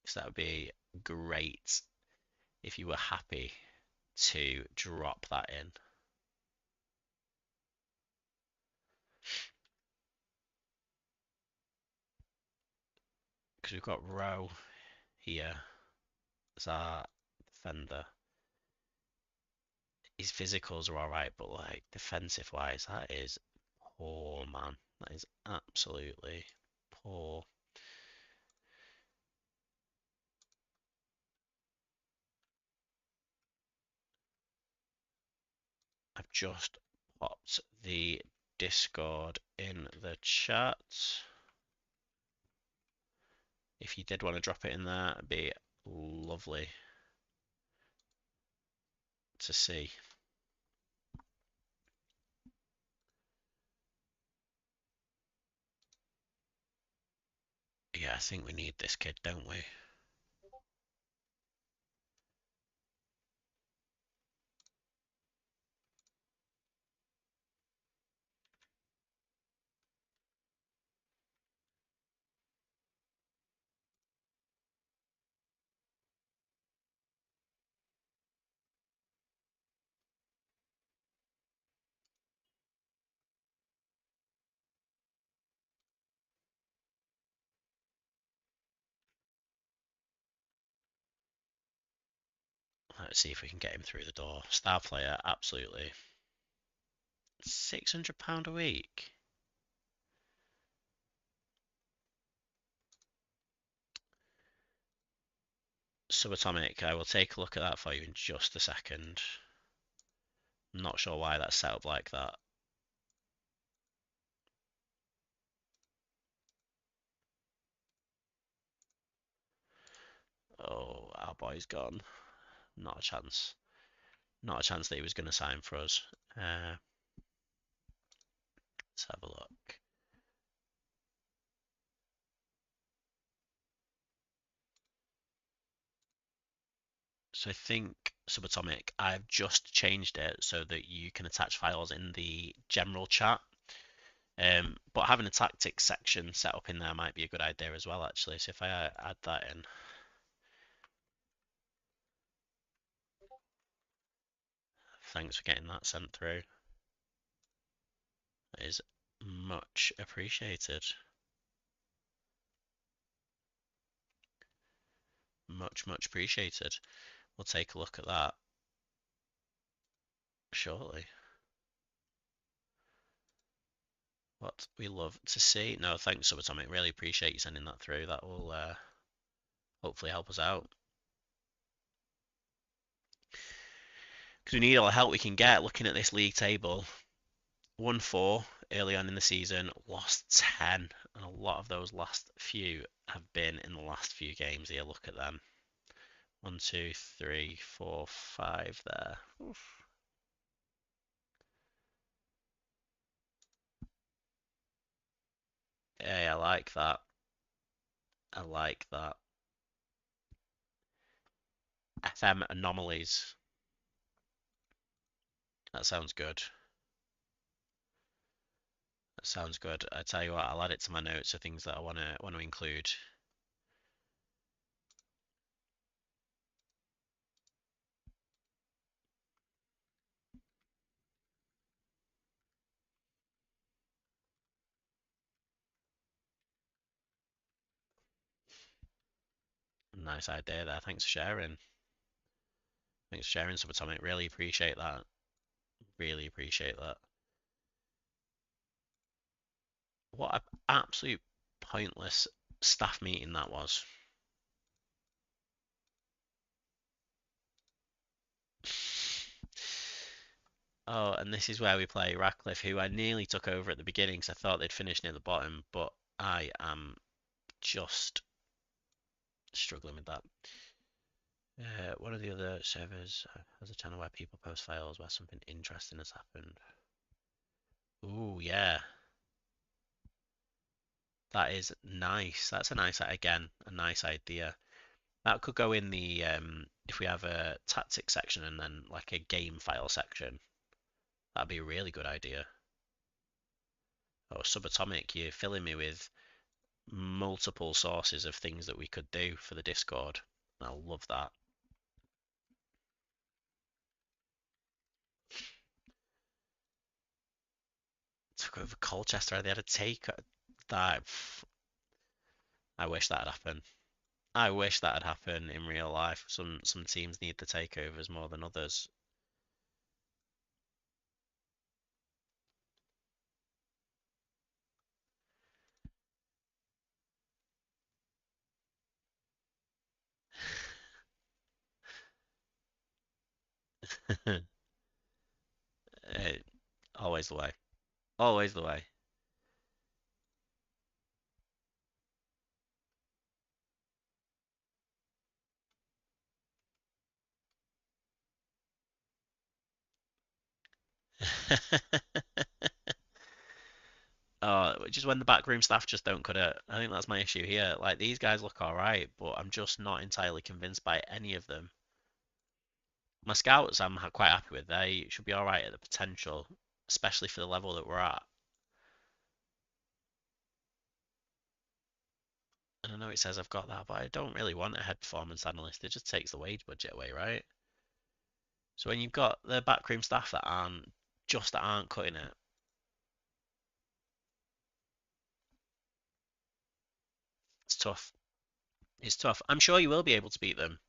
So that would be great if you were happy to drop that in. Because we've got Rowe here as our defender. His physicals are alright, but like defensive wise, that is poor, man. That is absolutely poor. I've just popped the Discord in the chat. If you did want to drop it in there, it'd be lovely to see. Yeah, I think we need this kid, don't we? Let's see if we can get him through the door. Star player, absolutely. £600 a week. Subatomic, I will take a look at that for you in just a second. I'm not sure why that's set up like that. Oh, our boy's gone. Not a chance. Not a chance that he was going to sign for us. Let's have a look. So I think Subatomic, I've just changed it so that you can attach files in the general chat. But having a tactics section set up in there might be a good idea as well, actually. So if I add that in. Thanks for getting that sent through. That is much appreciated. Much, much appreciated. We'll take a look at that shortly. What we love to see. No, thanks, Subatomic. Really appreciate you sending that through. That will hopefully help us out. Because we need all the help we can get looking at this league table. Won 4 early on in the season, lost 10, and a lot of those last few have been in the last few games here. Look at them. 1, 2, 3, 4, 5 there. Oof. Hey, I like that. I like that. FM anomalies. That sounds good. That sounds good. I tell you what, I'll add it to my notes of things that I want to include. nice idea there. Thanks for sharing. Thanks for sharing, Subatomic. Really appreciate that. Really appreciate that. What an absolute pointless staff meeting that was. Oh, and this is where we play Ratcliffe, who I nearly took over at the beginning because I thought they'd finish near the bottom, but I am just struggling with that. One of the other servers has a channel where people post files where something interesting has happened. Ooh, yeah. That is nice. That's a nice, again, a nice idea. That could go in the, if we have a tactics section and then like a game file section. That'd be a really good idea. Oh, Subatomic, you're filling me with multiple sources of things that we could do for the Discord. I love that. Took over Colchester. They had a take that. I wish that had happened. I wish that had happened in real life. Some teams need the takeovers more than others. Always the way. Always the way. Just when the backroom staff just don't cut it. I think that's my issue here. Like these guys look all right, but I'm just not entirely convinced by any of them. My scouts, I'm quite happy with. They should be all right at the potential, especially for the level that we're at. And I know it says I've got that, but I don't really want a head performance analyst. It just takes the wage budget away, right? So when you've got the backroom staff that aren't cutting it, it's tough. It's tough. I'm sure you will be able to beat them.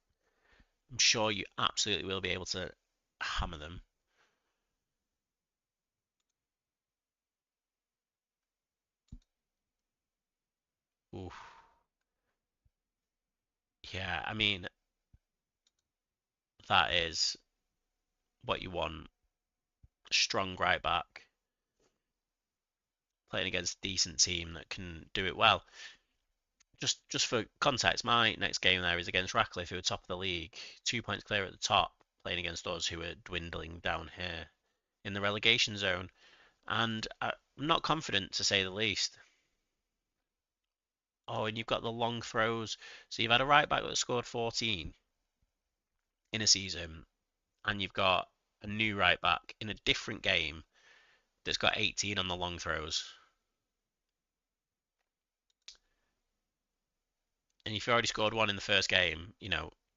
I'm sure you absolutely will be able to hammer them. Oof. Yeah, I mean, that is what you want. Strong right back, playing against a decent team that can do it well. Just for context, my next game there is against Ratcliffe, who are top of the league, 2 points clear at the top, playing against us, who are dwindling down here in the relegation zone. And I'm not confident, to say the least. Oh, and you've got the long throws. So you've had a right back that scored 14 in a season, and you've got a new right back in a different game that's got 18 on the long throws. And if you already scored one in the first game,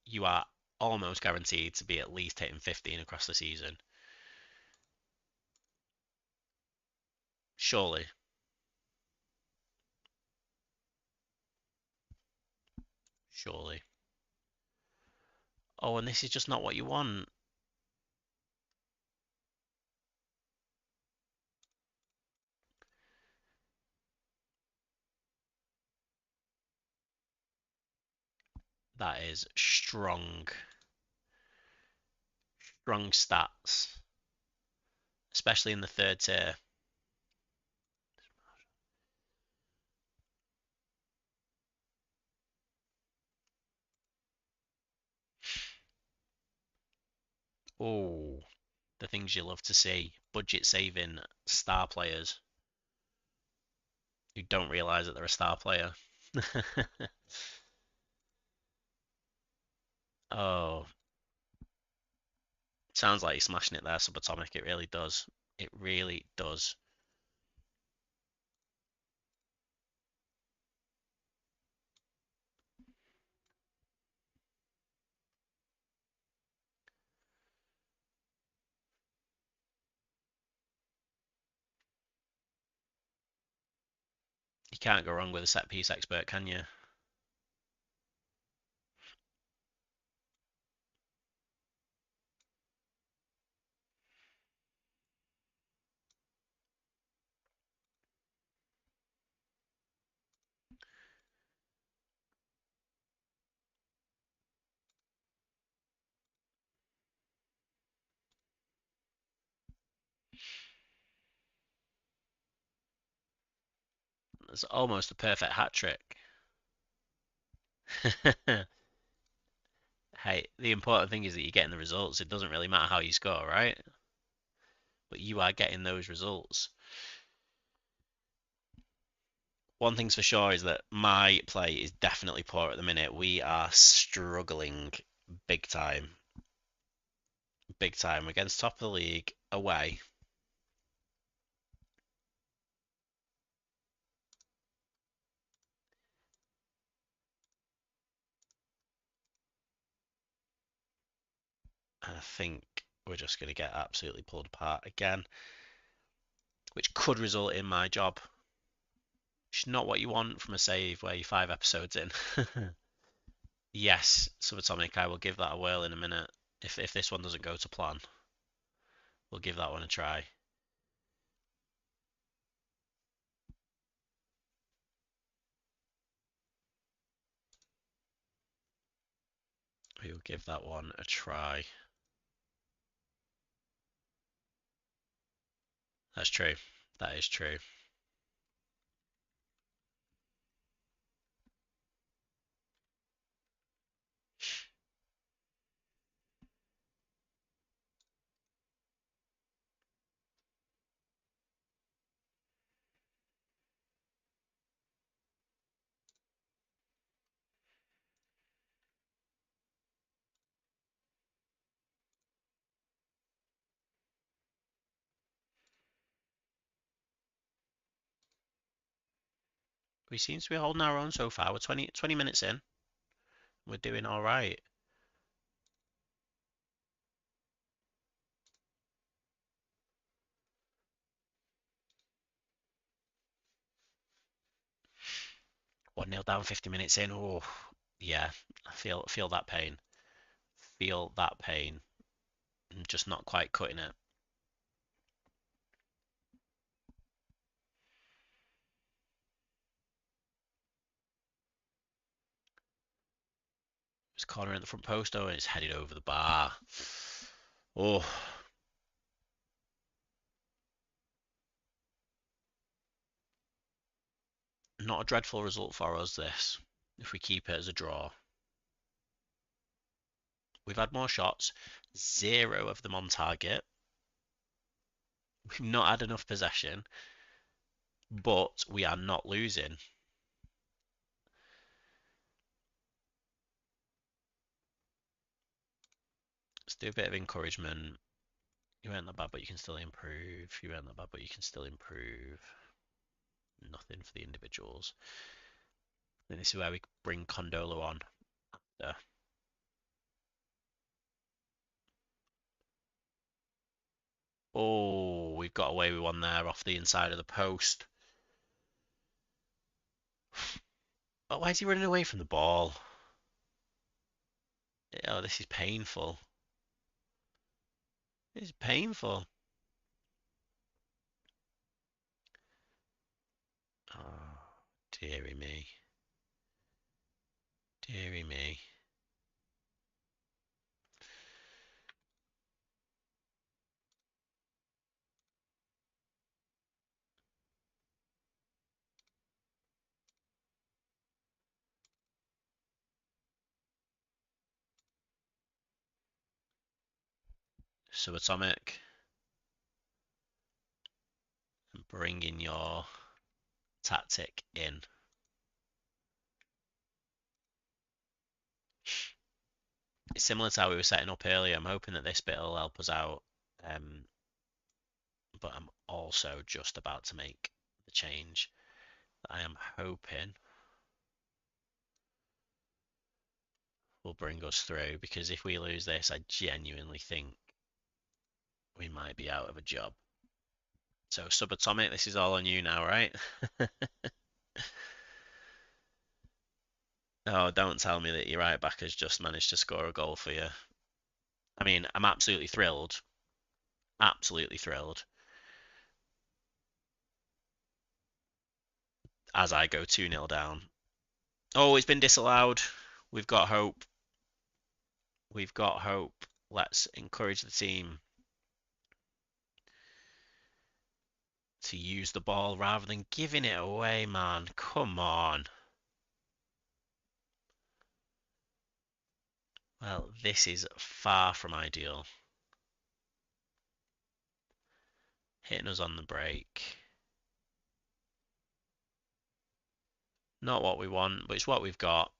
you are almost guaranteed to be at least hitting 15 across the season. Surely. Surely. Oh, and this is just not what you want. That is strong. Strong stats, especially in the third tier. Oh, the things you love to see. Budget saving star players who don't realize that they're a star player. Oh, sounds like you're smashing it there, Subatomic. It really does. It really does. You can't go wrong with a set piece expert, can you? It's almost a perfect hat trick. Hey, the important thing is that you're getting the results. It doesn't really matter how you score, right? But you are getting those results. One thing's for sure is that my play is definitely poor at the minute. We are struggling big time. Big time against top of the league away. And I think we're just going to get absolutely pulled apart again, which could result in my job. Which is not what you want from a save where you're 5 episodes in. Yes, Subatomic, I will give that a whirl in a minute. If this one doesn't go to plan, we'll give that one a try. We'll give that one a try. That's true. That is true. We seem to be holding our own so far. We're 20 minutes in. We're doing all right. One nil down, 50 minutes in. Oh, yeah. I feel that pain. Feel that pain. I'm just not quite cutting it. It's corner in the front post, though, and it's headed over the bar. Oh, not a dreadful result for us, this, if we keep it as a draw. We've had more shots, 0 of them on target. We've not had enough possession, but we are not losing. Let's do a bit of encouragement. You weren't that bad, but you can still improve. You weren't that bad, but you can still improve. Nothing for the individuals. Then this is where we bring Condolo on. Yeah. Oh, we've got away with one there off the inside of the post. Oh, why is he running away from the ball? Oh, this is painful. This is painful. Oh, dearie me. Dearie me. Subatomic. And bringing your tactic in. It's similar to how we were setting up earlier. I'm hoping that this bit will help us out. But I'm also just about to make the change that I am hoping will bring us through, because if we lose this, I genuinely think we might be out of a job. So, Subatomic, this is all on you now, right? Oh, don't tell me that your right back has just managed to score a goal for you. I mean, I'm absolutely thrilled. Absolutely thrilled. As I go 2-0 down. Oh, it's been disallowed. We've got hope. We've got hope. Let's encourage the team. to use the ball rather than giving it away, man. Come on. Well, this is far from ideal. Hitting us on the break. Not what we want, but it's what we've got.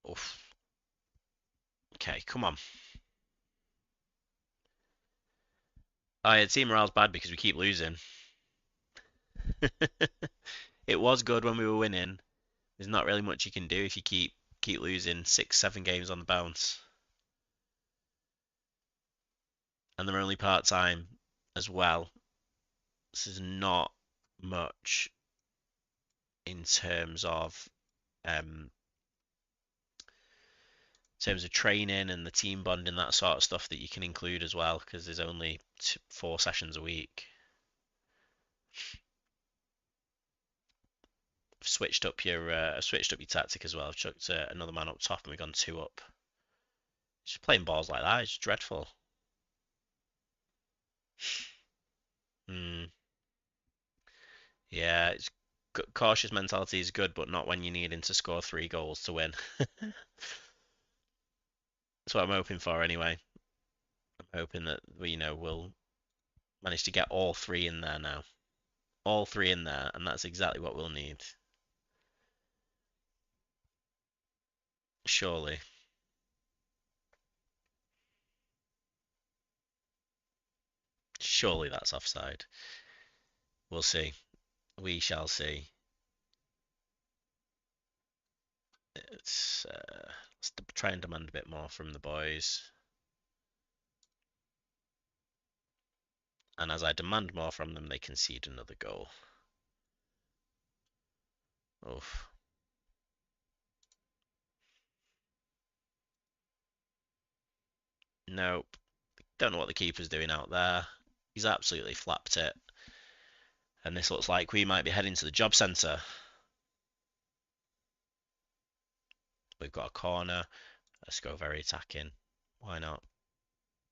Oof. Okay, come on. Oh, yeah, team morale's bad because we keep losing. It was good when we were winning. There's not really much you can do if you keep losing 6, 7 games on the bounce. And they're only part-time as well. This is not much in um, terms of training and the team bonding, that sort of stuff that you can include as well, because there's only 4 sessions a week. Switched up your tactic as well. I've chucked another man up top and we've gone 2 up. Just playing balls like that is dreadful. Yeah, it's cautious mentality is good, but not when you're needing to score 3 goals to win. That's what I'm hoping for anyway. I'm hoping that we'll manage to get all 3 in there now. All 3 in there, and that's exactly what we'll need. Surely. Surely that's offside. We'll see. We shall see. Let's try and demand a bit more from the boys. And as I demand more from them, they concede another goal. Oof. Nope. Don't know what the keeper's doing out there. He's absolutely flapped it. And this looks like we might be heading to the job centre. We've got a corner. Let's go very attacking. Why not?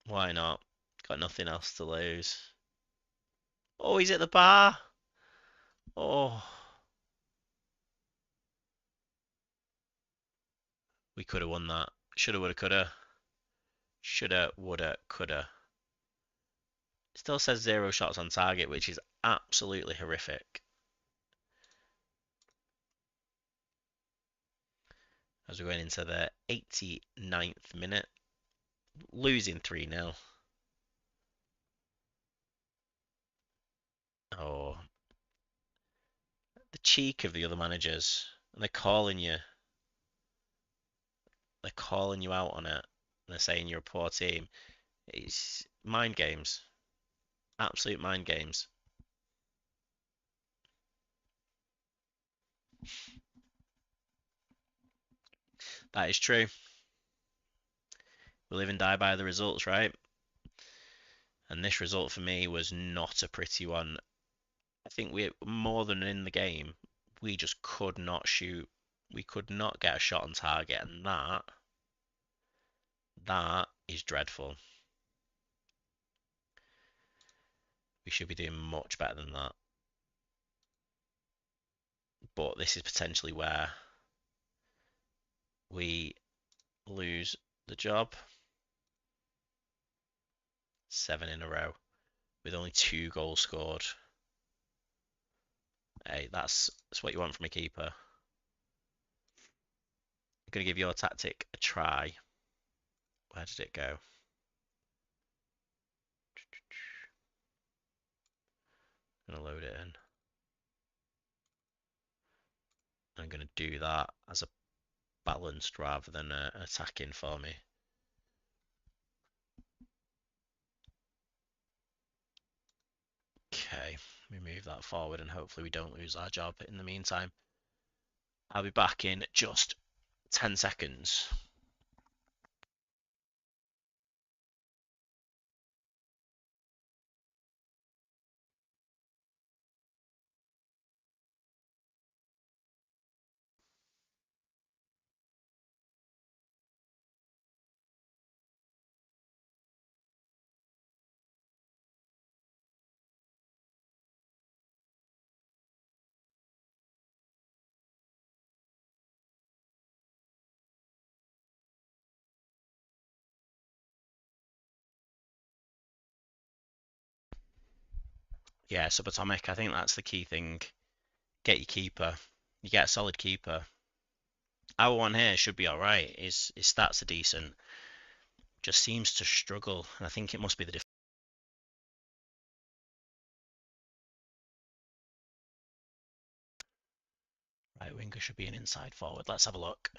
Why not? Got nothing else to lose. Oh, he's at the bar. Oh. We could have won that. Shoulda, woulda, coulda. Shoulda, woulda, coulda. Still says 0 shots on target, which is absolutely horrific. As we're going into the 89th minute, losing 3-0. Oh, the cheek of the other managers. And they're calling you. They're calling you out on it. And they're saying you're a poor team. It's mind games. Absolute mind games. That is true. We live and die by the results, right? And this result for me was not a pretty one. I think we more than in the game, we just could not shoot. We could not get a shot on target, and that is dreadful. We should be doing much better than that. But this is potentially where we lose the job. 7 in a row with only 2 goals scored. Hey, that's what you want from a keeper. I'm going to give your tactic a try. Where did it go? I'm going to load it in. I'm going to do that as a balanced rather than an attacking for me. Okay, we move that forward and hopefully we don't lose our job in the meantime. I'll be back in just 10 seconds. Yeah, subatomic. I think that's the key thing. Get your keeper. You get a solid keeper. Our one here should be all right. His stats are decent. Just seems to struggle. And I think it must be the right winger should be an inside forward. Let's have a look.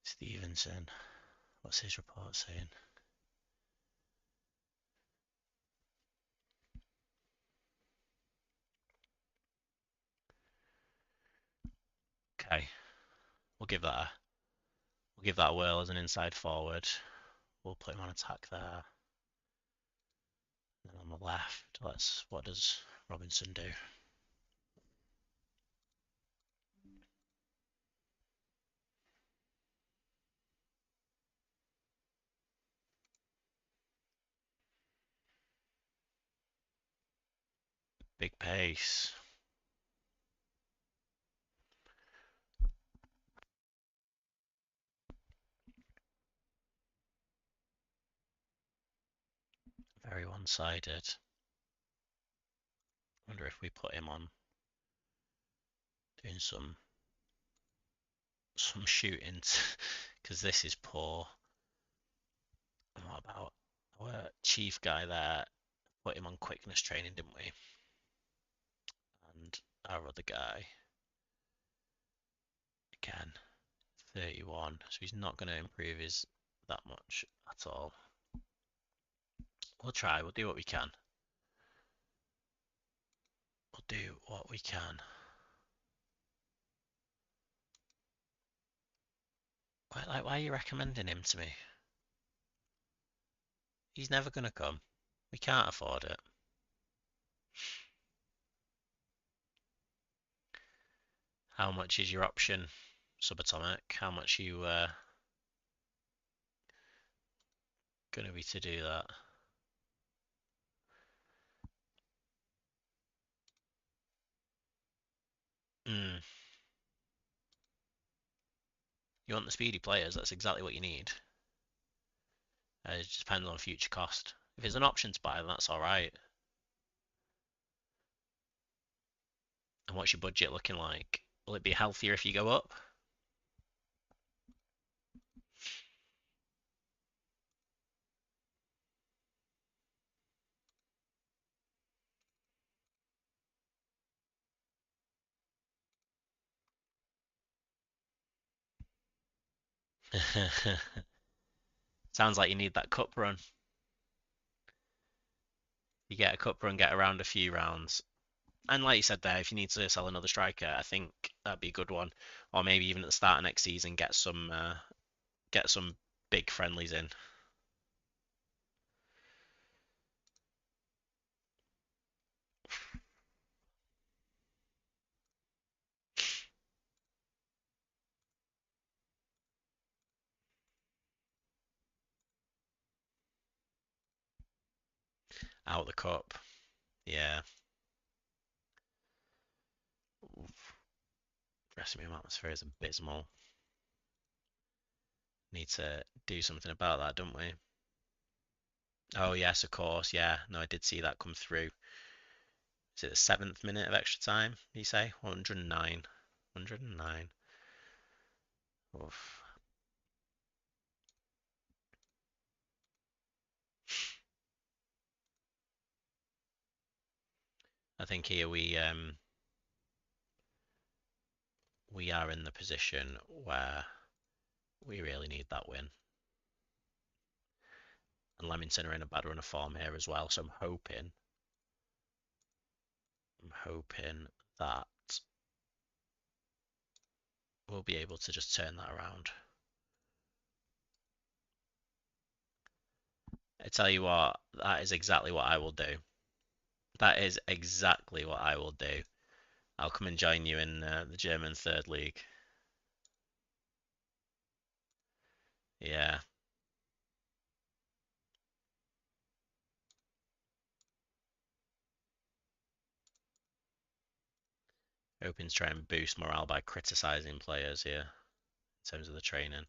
Stevenson. What's his report saying? Okay, we'll give that a whirl as an inside forward. We'll put him on attack there. And on the left, what does Robinson do? Big pace. Very one-sided. Wonder if we put him on doing some shooting, because this is poor. And what about our chief guy there? Put him on quickness training, didn't we? And our other guy, again, 31. So he's not going to improve his that much at all. We'll try. We'll do what we can. We'll do what we can. Why are you recommending him to me? He's never going to come. We can't afford it. How much is your option, subatomic? How much are you going to be to do that? Mm. You want the speedy players, that's exactly what you need. It just depends on future cost. If it's an option to buy, then that's alright. And what's your budget looking like? Will it be healthier if you go up? Sounds like you need that cup run. You get a cup run, get around a few rounds. And like you said there, if you need to sell another striker, I think that'd be a good one. Or maybe even at the start of next season, get some big friendlies in. Out the cup. Yeah. Dressing room atmosphere is abysmal. Need to do something about that, don't we? Oh yes, of course. Yeah. No, I did see that come through. Is it the 7th minute of extra time? You say 109. 109. Oof. I think here we are in the position where we really need that win. And Leamington are in a bad run of form here as well, so I'm hoping that we'll be able to just turn that around. I tell you what, that is exactly what I will do. That is exactly what I will do. I'll come and join you in the German third league. Yeah. Hoping to try and boost morale by criticizing players here in terms of the training.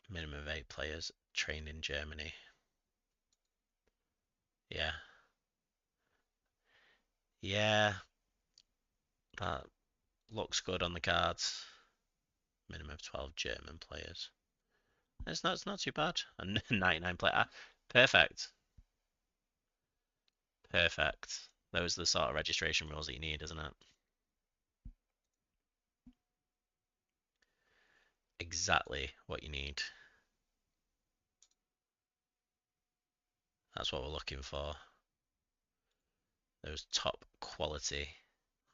Minimum of 8 players trained in Germany. Yeah. Yeah, that looks good on the cards. Minimum of 12 German players. It's not too bad. And 99 player. Perfect. Perfect. Those are the sort of registration rules that you need, isn't it? Exactly what you need. That's what we're looking for. Those top quality,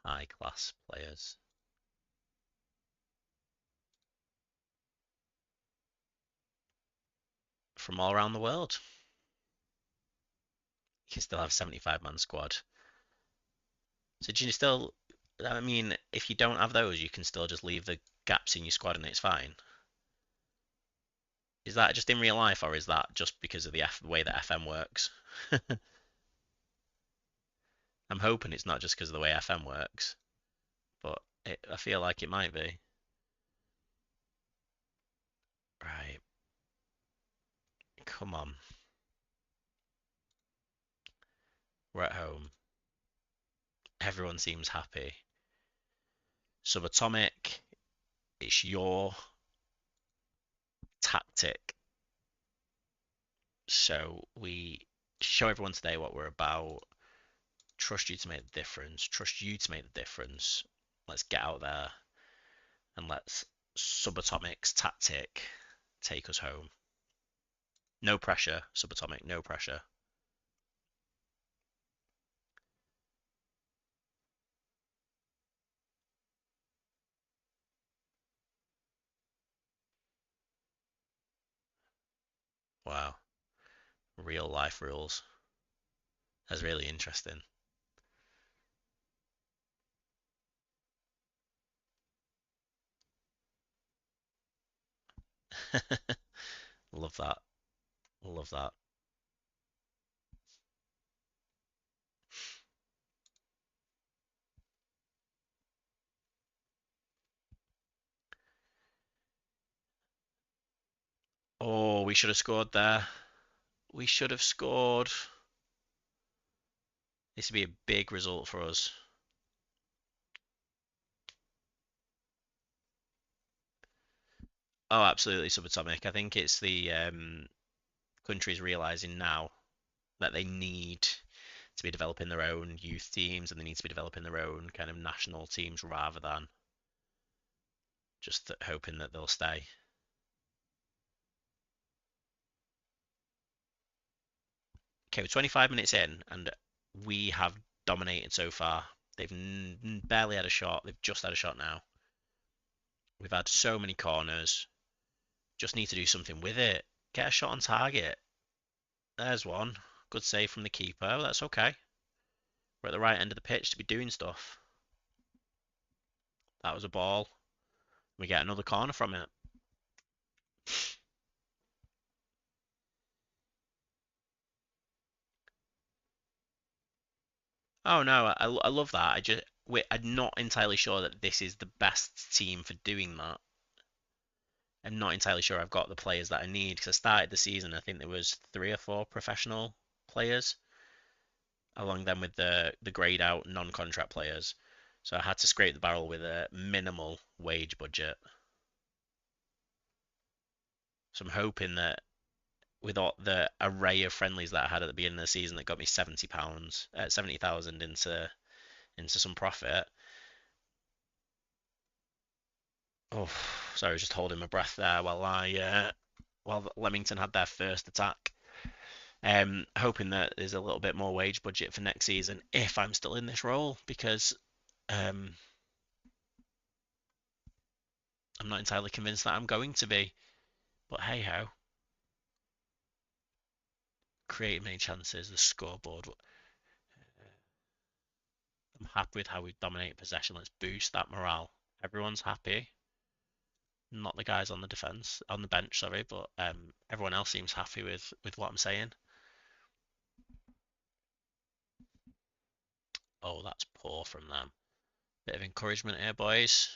high class players. From all around the world. You can still have 75-man squad. So do you still, I mean, if you don't have those, you can still just leave the gaps in your squad and it's fine. Is that just in real life, or is that just because of the way that FM works? I'm hoping it's not just because of the way FM works, but I feel like it might be. Right, come on. We're at home. Everyone seems happy. Subatomic, it's your tactic. So we show everyone today what we're about. Trust you to make the difference. Trust you to make the difference. Let's get out there and let's Subatomic's tactic take us home. No pressure, Subatomic, no pressure. Wow, real life rules. That's really interesting. Love that. Love that. Oh, we should have scored there. We should have scored. This would be a big result for us. Oh, absolutely subatomic. I think it's the countries realizing now that they need to be developing their own youth teams and they need to be developing their own kind of national teams rather than just hoping that they'll stay. Okay, we're 25 minutes in and we have dominated so far. They've barely had a shot. They've just had a shot now. We've had so many corners. Just need to do something with it. Get a shot on target. There's one. Good save from the keeper. That's okay. We're at the right end of the pitch to be doing stuff. That was a ball. We get another corner from it. Oh no, I love that. I'm not entirely sure that this is the best team for doing that. I'm not entirely sure I've got the players that I need because I started the season. I think there was 3 or 4 professional players, along then with the grayed out non-contract players. So I had to scrape the barrel with a minimal wage budget. So I'm hoping that with all the array of friendlies that I had at the beginning of the season that got me £70, 70,000 into some profit. Oh, sorry, I was just holding my breath there while Leamington had their first attack. Hoping that there's a little bit more wage budget for next season if I'm still in this role because um, I'm not entirely convinced that I'm going to be. But hey ho, creating many chances, the scoreboard. I'm happy with how we've dominated possession. Let's boost that morale. Everyone's happy. Not the guys on the defense, on the bench, sorry, but everyone else seems happy with what I'm saying. Oh, that's poor from them. Bit of encouragement here, boys.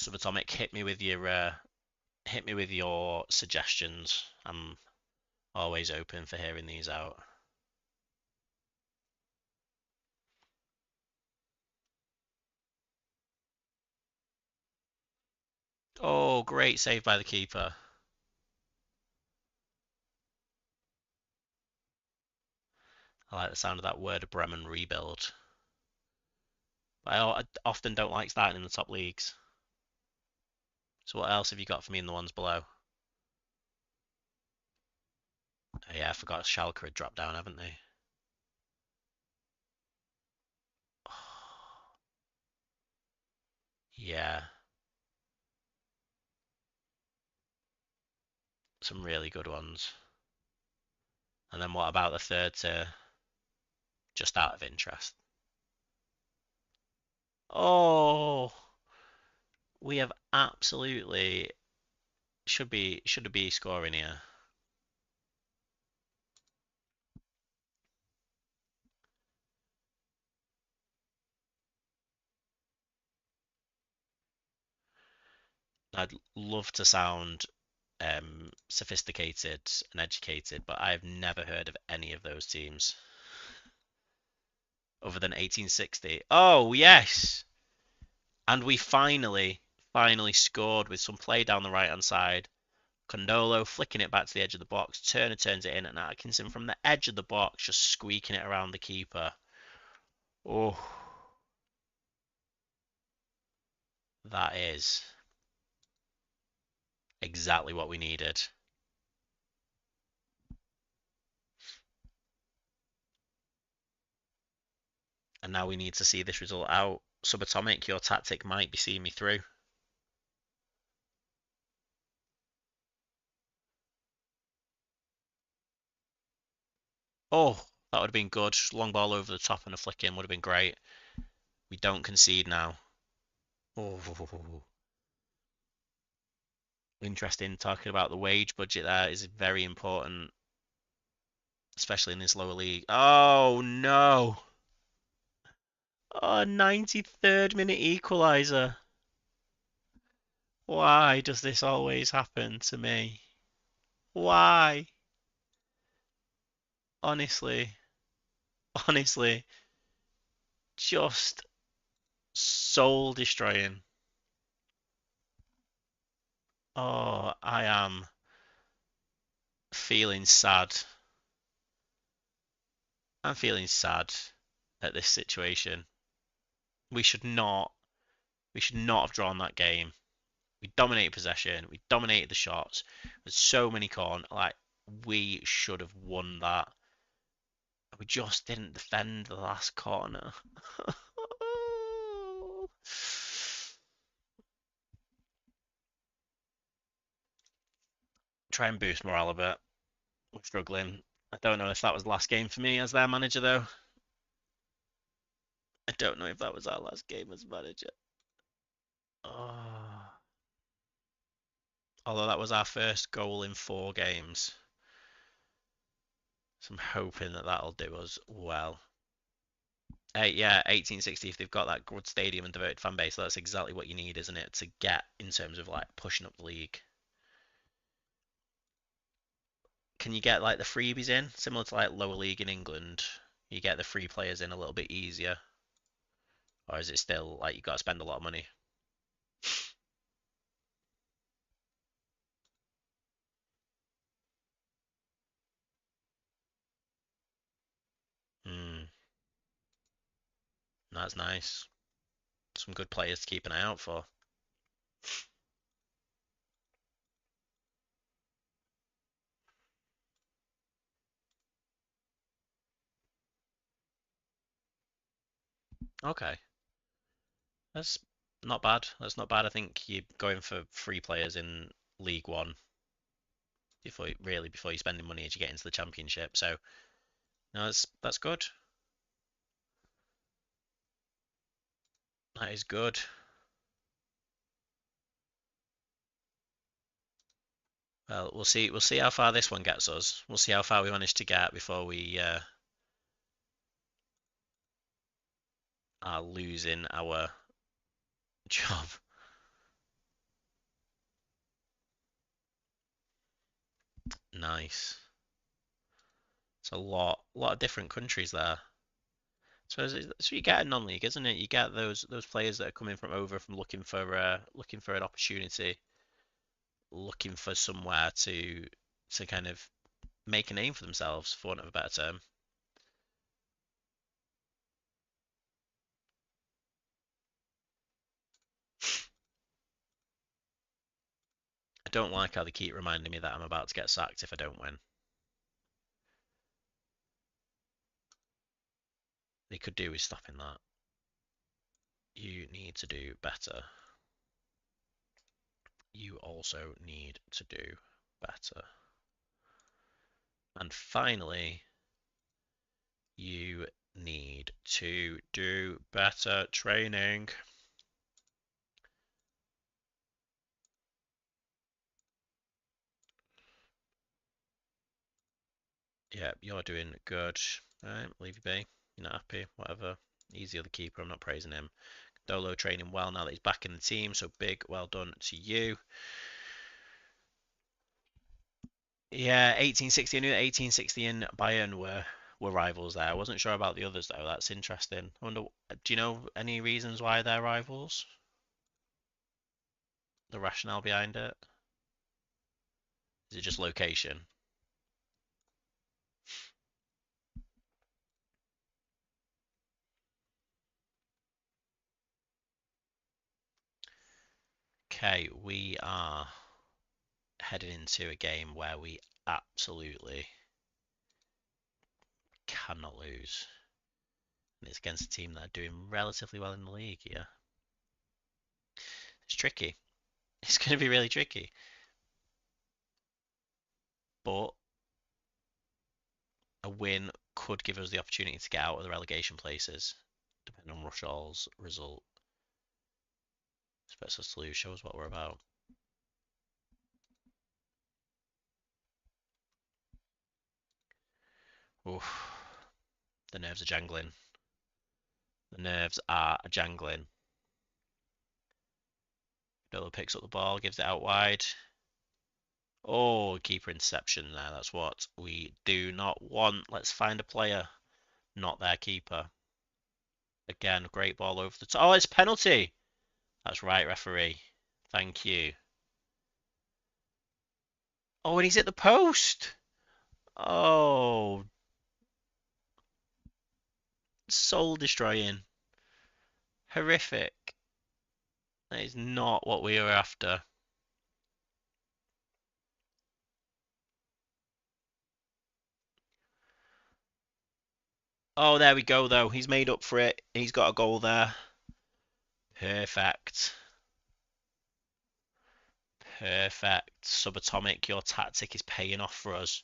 Subatomic, hit me with your suggestions. I'm always open for hearing these out. Oh, great save by the keeper. I like the sound of that Werder Bremen rebuild. I often don't like starting in the top leagues. So what else have you got for me in the ones below? Oh, yeah, I forgot Schalke had dropped down, haven't they? Yeah, some really good ones. And then what about the third tier? Just out of interest. Oh, we have absolutely should be scoring here. I'd love to sound sophisticated and educated, but I've never heard of any of those teams other than 1860. Oh, yes. And we finally scored with some play down the right hand side. Condolo flicking it back to the edge of the box. Turner turns it in, and Atkinson from the edge of the box just squeaking it around the keeper. Oh, that is exactly what we needed. And now we need to see this result out. Subatomic, your tactic might be seeing me through. Oh, that would have been good. Long ball over the top and a flick in would have been great. We don't concede now. Oh, interesting. Talking about the wage budget there is very important, especially in this lower league. Oh, no. Oh, 93rd minute equaliser. Why does this always happen to me? Why? Honestly, honestly, just soul destroying. Oh, I am feeling sad. I'm feeling sad at this situation. We should not we should not have drawn that game. We dominated possession, we dominated the shots. There's so many corners. Like we should have won that. We just didn't defend the last corner. Try and boost morale a bit. We're struggling. I don't know if that was the last game for me as their manager, though. I don't know if that was our last game as manager. Oh. Although that was our first goal in 4 games. So I'm hoping that that'll do us well. Yeah, 1860, if they've got that good stadium and devoted fan base, that's exactly what you need, isn't it? To get in terms of like pushing up the league. Can you get like the freebies in? Similar to like lower league in England, you get the free players in a little bit easier. Or is it still like you got to spend a lot of money? Hmm, that's nice. Some good players to keep an eye out for. Okay, that's not bad. That's not bad. I think you're going for free players in League One before you're spending money as you get into the Championship. So no, that's good. That is good. Well, we'll see. We'll see how far this one gets us. We'll see how far we manage to get before we are losing our job. Nice. It's a lot of different countries there. So so you get a non-league, isn't it? You get those players that are coming from over from looking for an opportunity, looking for somewhere to kind of make a name for themselves, for want of a better term. I don't like how they keep reminding me that I'm about to get sacked if I don't win. They could do with stopping that. You need to do better. You also need to do better. And finally, you need to do better training. Yeah, you're doing good. Alright, leave you be. You're not happy, whatever. He's the other keeper, I'm not praising him. Dolo training well now that he's back in the team, so big well done to you. Yeah, 1860. I knew that 1860 and Bayern were rivals there. I wasn't sure about the others though. That's interesting. I wonder, do you know any reasons why they're rivals? The rationale behind it? Is it just location? Okay, we are heading into a game where we absolutely cannot lose. And it's against a team that are doing relatively well in the league here. It's tricky. It's going to be really tricky. But a win could give us the opportunity to get out of the relegation places, depending on Rush All's result. Expects us to lose, show us what we're about. Oof. The nerves are jangling. The nerves are jangling. Dolo picks up the ball, gives it out wide. Oh, keeper interception there. That's what we do not want. Let's find a player, not their keeper. Again, great ball over the top. Oh, it's penalty. That's right, referee. Thank you. Oh, and he's at the post. Oh, soul destroying. Horrific. That is not what we were after. Oh, there we go, though. He's made up for it. He's got a goal there. Perfect. Perfect. Subatomic, your tactic is paying off for us.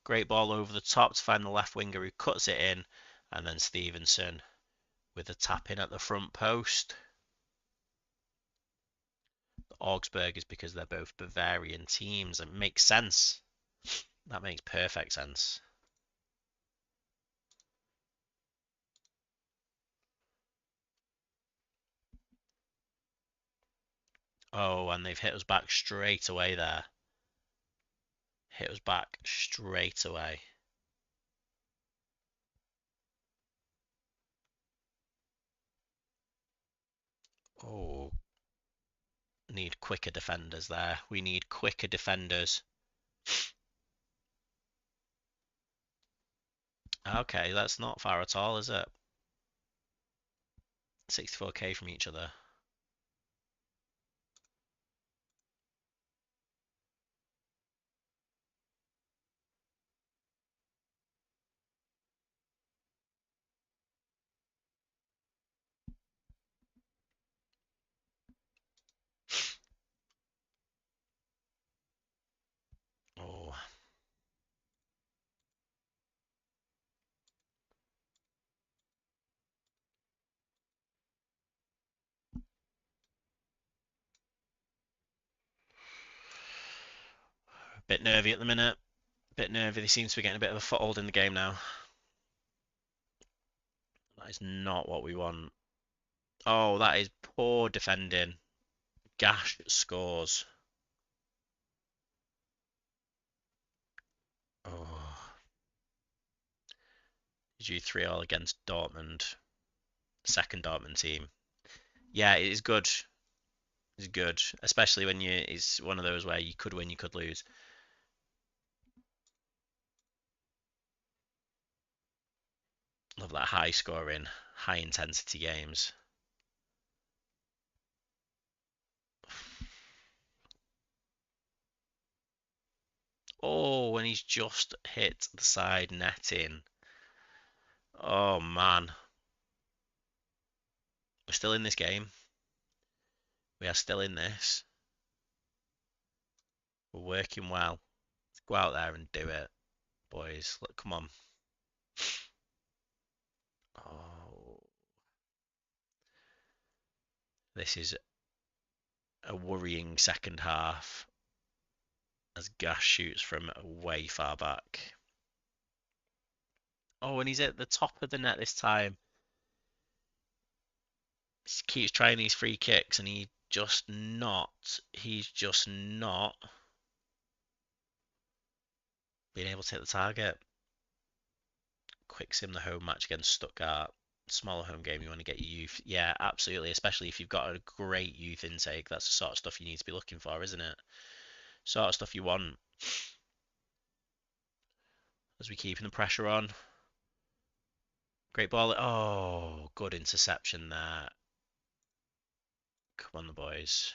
Great ball over the top to find the left winger who cuts it in. And then Stevenson with a tap in at the front post. The Augsburg is because they're both Bavarian teams. It makes sense. That makes perfect sense. Oh, and they've hit us back straight away there. Hit us back straight away. Oh, need quicker defenders there. We need quicker defenders. Okay, that's not far at all, is it? 64k from each other. Oh, bit nervy at the minute. Bit nervy. They seem to be getting a bit of a foothold in the game now. That is not what we want. Oh, that is poor defending. Gash scores. You drew 3-3 against Dortmund, second Dortmund team. Yeah, it is good. It's good, especially when it's one of those where you could win, you could lose. Love that high scoring, high intensity games. Oh, and he's just hit the side netting. Oh man, we're still in this game. We are still in this. We're working well. Let's go out there and do it, boys. Look, come on. Oh, this is a worrying second half as Gas shoots from way far back. Oh, and he's at the top of the net this time. He keeps trying these free kicks and he's just not being able to hit the target. Quick sim the home match against Stuttgart. Smaller home game, you want to get your youth. Yeah, absolutely. Especially if you've got a great youth intake. That's the sort of stuff you need to be looking for, isn't it? Sort of stuff you want. As we keeping the pressure on. Great ball. Oh, good interception there. Come on, the boys.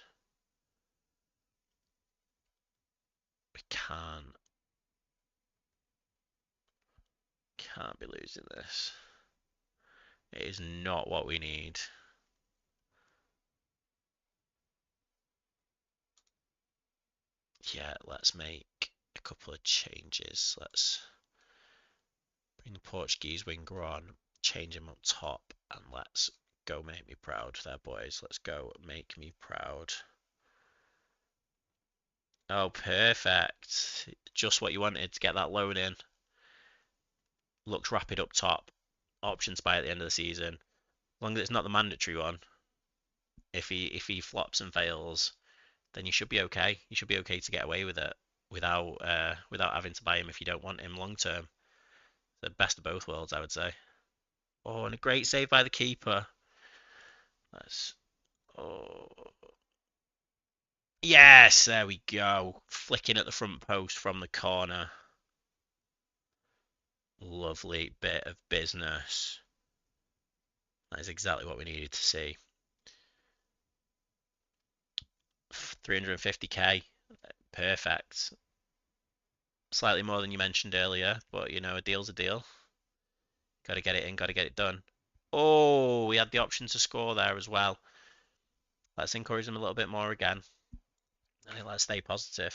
We can't be losing this. It is not what we need. Yeah, let's make a couple of changes. Let's bring the Portuguese winger on, change him up top, and let's go make me proud there, boys. Let's go make me proud. Oh, perfect. Just what you wanted to get that loan in. Looks rapid up top. Options buy at the end of the season. As long as it's not the mandatory one. If he flops and fails, then you should be okay. You should be okay to get away with it without having to buy him if you don't want him long term. The best of both worlds, I would say. Oh, and a great save by the keeper. Let's. Oh. Yes, there we go. Flicking at the front post from the corner. Lovely bit of business. That is exactly what we needed to see. 350k. Perfect. Slightly more than you mentioned earlier, but you know, a deal's a deal. Got to get it in, got to get it done. Oh, we had the option to score there as well. Let's encourage them a little bit more again. And let's stay positive.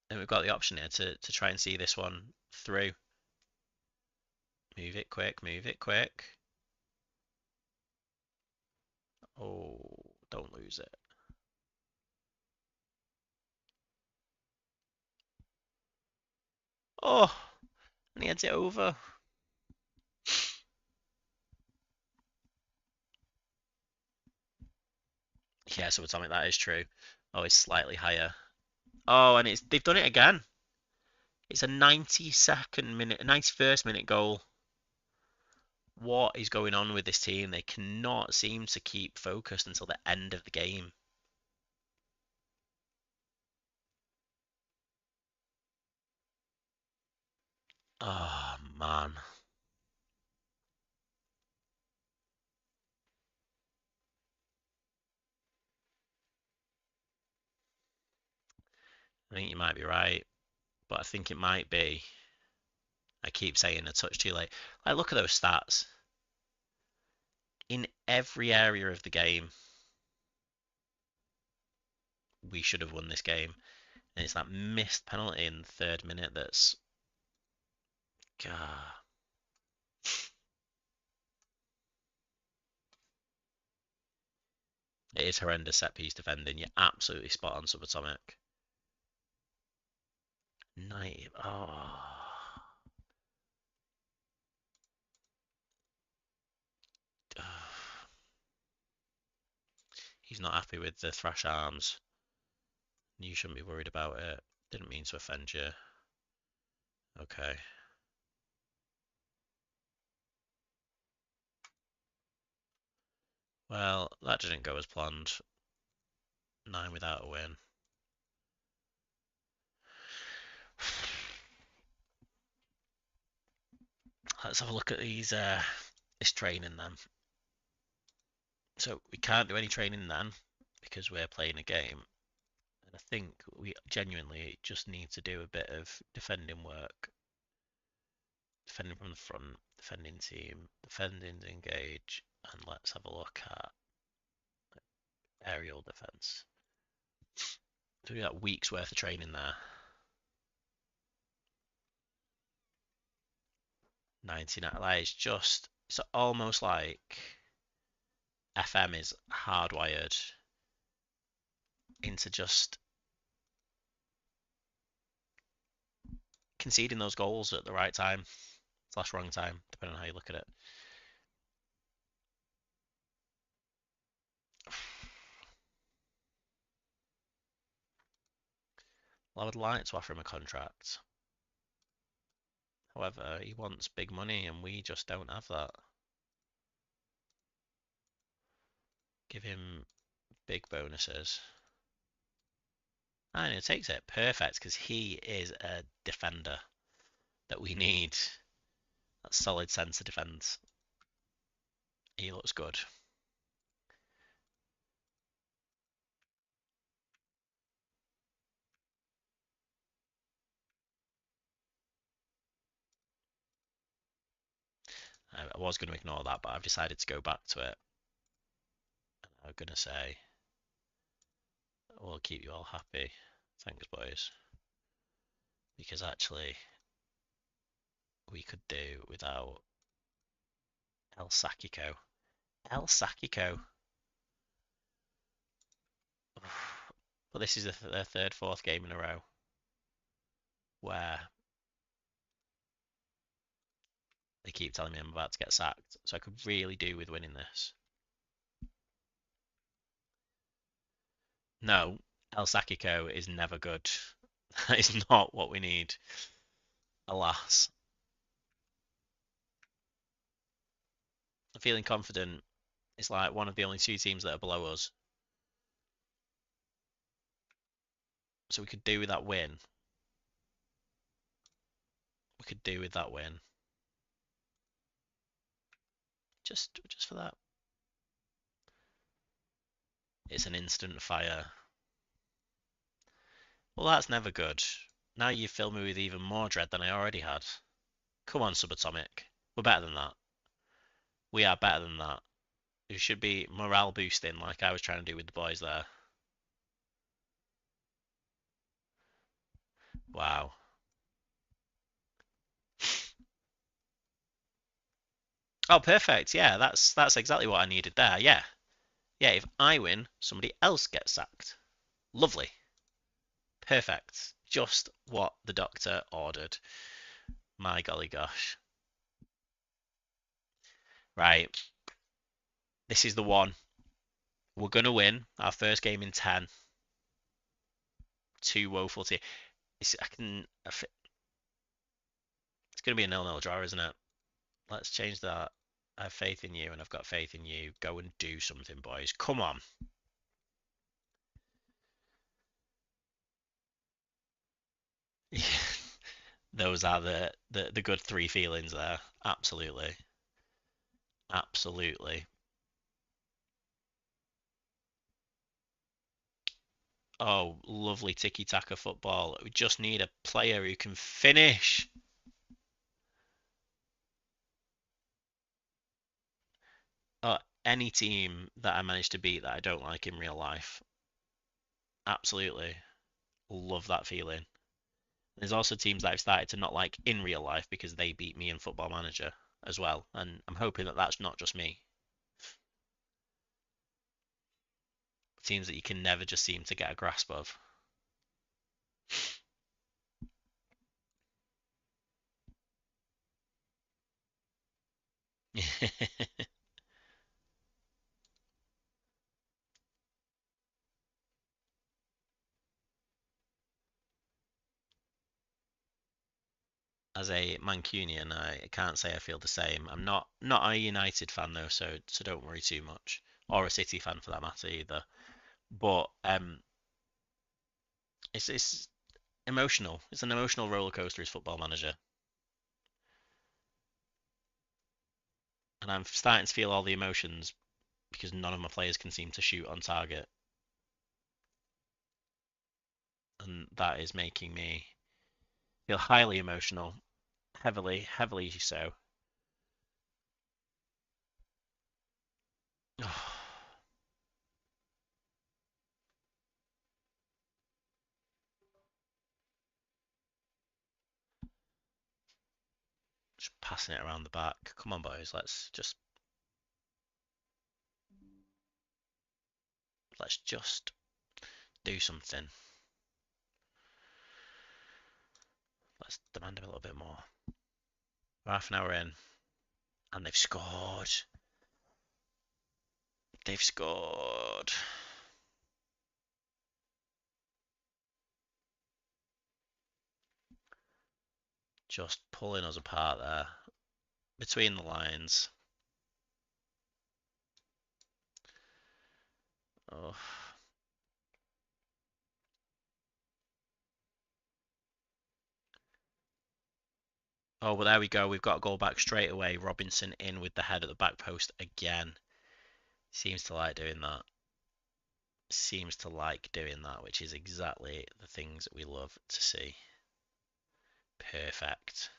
And we've got the option here to try and see this one through. Move it quick, move it quick. Oh, don't lose it. Oh, and he heads it over. Yeah, so Atomic, that is true. Oh, it's slightly higher. Oh, and they've done it again. It's a 92nd minute, 91st minute goal. What is going on with this team? They cannot seem to keep focused until the end of the game. Oh, man. I think you might be right, but I think it might be. I keep saying a touch too late. Like, look at those stats. In every area of the game, we should have won this game. And it's that missed penalty in the 3rd minute that's. God. It is horrendous set piece defending. You're absolutely spot on, Subatomic. 90. Oh. He's not happy with the thrash arms. You shouldn't be worried about it. Didn't mean to offend you. Okay. Well, that didn't go as planned. 9 without a win. Let's have a look at this training then. So we can't do any training then because we're playing a game. And I think we genuinely just need to do a bit of defending work. Defending from the front, defending team, defending to engage, and let's have a look at aerial defense. So we got weeks worth of training there. 99. That is just, it's almost like FM is hardwired into just conceding those goals at the right time / wrong time, depending on how you look at it. Well, I would like to offer him a contract. However, he wants big money and we just don't have that. Give him big bonuses. And he takes it. Perfect, because he is a defender that we need. That solid centre defence. He looks good. I was going to ignore that, but I've decided to go back to it. I'm going to say, we'll keep you all happy. Thanks, boys. Because actually, we could do without El Sakiko. El Sakiko. But this is their third, fourth game in a row where they keep telling me I'm about to get sacked. So I could really do with winning this. No, El Sakiko is never good. That is not what we need. Alas. I'm feeling confident. It's like one of the only two teams that are below us. So we could do with that win. We could do with that win. Just for that. It's an instant fire. Well, that's never good. Now you fill me with even more dread than I already had. Come on, Subatomic. We're better than that. We are better than that. It should be morale boosting like I was trying to do with the boys there. Wow. Oh, perfect. Yeah, that's exactly what I needed there. Yeah. Yeah, if I win, somebody else gets sacked. Lovely. Perfect. Just what the doctor ordered. My golly gosh. Right. This is the one. We're going to win our first game in 10. Two woeful teams. It's going to be a 0-0 draw, isn't it? Let's change that. I have faith in you and I've got faith in you. Go and do something, boys. Come on. Those are the good three feelings there. Absolutely. Absolutely. Oh, lovely tiki-taka football. We just need a player who can finish. Any team that I manage to beat that I don't like in real life. Absolutely. Love that feeling. There's also teams that I've started to not like in real life because they beat me in Football Manager as well. And I'm hoping that that's not just me. Teams that you can never just seem to get a grasp of. As a Mancunian, I can't say I feel the same. I'm not a United fan though, so don't worry too much. or a City fan for that matter either. But it's emotional. It's an emotional roller coaster as Football Manager, and I'm starting to feel all the emotions because none of my players can seem to shoot on target, and that is making me feel highly emotional, heavily so. Just passing it around the back. Come on, boys. Let's just do something. Let's demand a little bit more. We're half an hour in, and they've scored. They've scored. Just pulling us apart there. Between the lines. Oh. Oh, well, there we go. We've got a goal back straight away. Robinson in with the head at the back post again. Seems to like doing that. Seems to like doing that, which is exactly the things that we love to see. Perfect.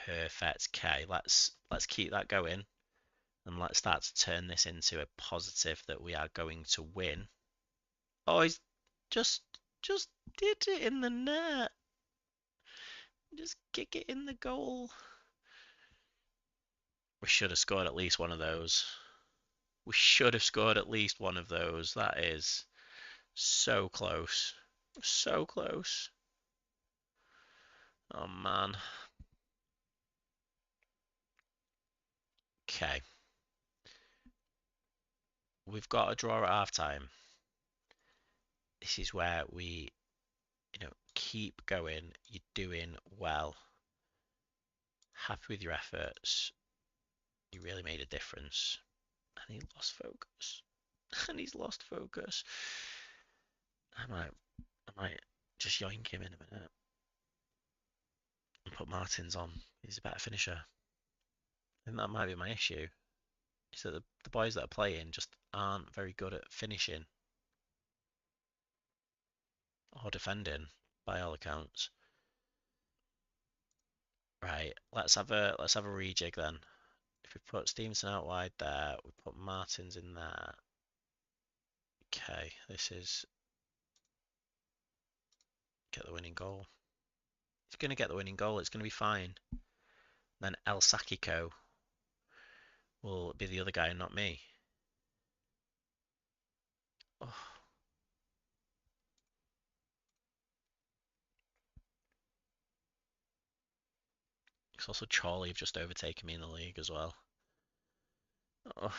Perfect. Okay, let's keep that going, and let's start to turn this into a positive that we are going to win. Oh, he's just just did it in the net. Just kick it in the goal. We should have scored at least one of those. We should have scored at least one of those. That is so close. So close. Oh man. Okay. We've got a draw at half time. This is where we, keep going. You're doing well. Happy with your efforts. You really made a difference. And he lost focus. And he's lost focus. I might just yoink him in a minute and put Martins on. He's a better finisher. I think that might be my issue. Is that the boys that are playing just aren't very good at finishing or defending, by all accounts. Right, let's have a rejig then. If we put Stevenson out wide there, we put Martins in there. Okay, this is get the winning goal. He's gonna get the winning goal. It's gonna be fine. Then El Sakiko will be the other guy, not me. Oh. It's also Charlie have just overtaken me in the league as well. Oh,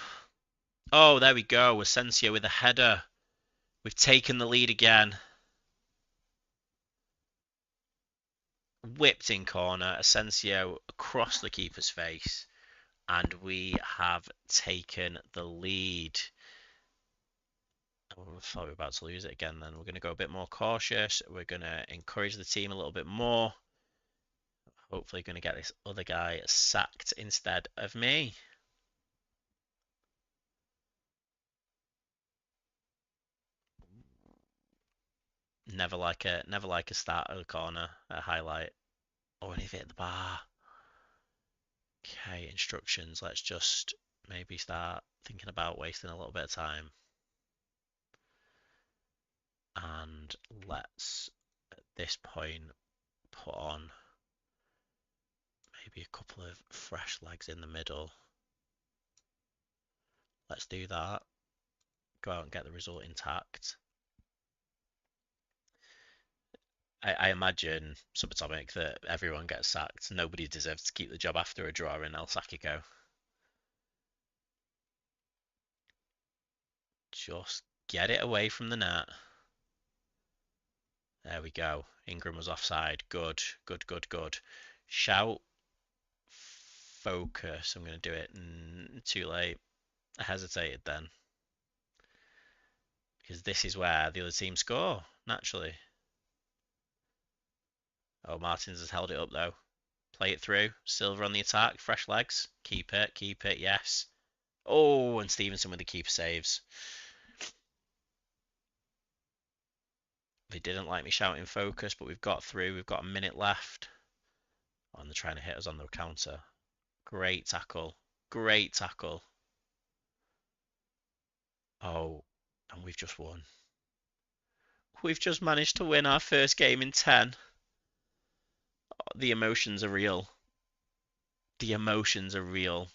oh there we go. Asensio with a header. We've taken the lead again. Whipped in corner. Asensio across the keeper's face. And we have taken the lead. I thought we were about to lose it again then. We're going to go a bit more cautious. We're going to encourage the team a little bit more. Hopefully going to get this other guy sacked instead of me. Never like a start of the corner, a highlight. Oh, and he hit the bar. Okay, instructions. Let's just maybe start thinking about wasting a little bit of time. And let's, at this point, put on maybe a couple of fresh legs in the middle. Let's do that. Go out and get the result intact. I imagine, subatomic, that everyone gets sacked. Nobody deserves to keep the job after a draw in El Sakiko. Just get it away from the net. There we go. Ingram was offside. Good, good, good, good. Shout focus. I'm going to do it. Too late. I hesitated then. Because this is where the other team score, naturally. Oh, Martins has held it up, though. Play it through. Silver on the attack. Fresh legs. Keep it. Keep it. Yes. Oh, and Stevenson with the keeper saves. They didn't like me shouting focus, but we've got through. We've got a minute left. Oh, and they're trying to hit us on the counter. Great tackle. Great tackle. Oh, and we've just won. We've just managed to win our first game in 10. Oh, the emotions are real. The emotions are real.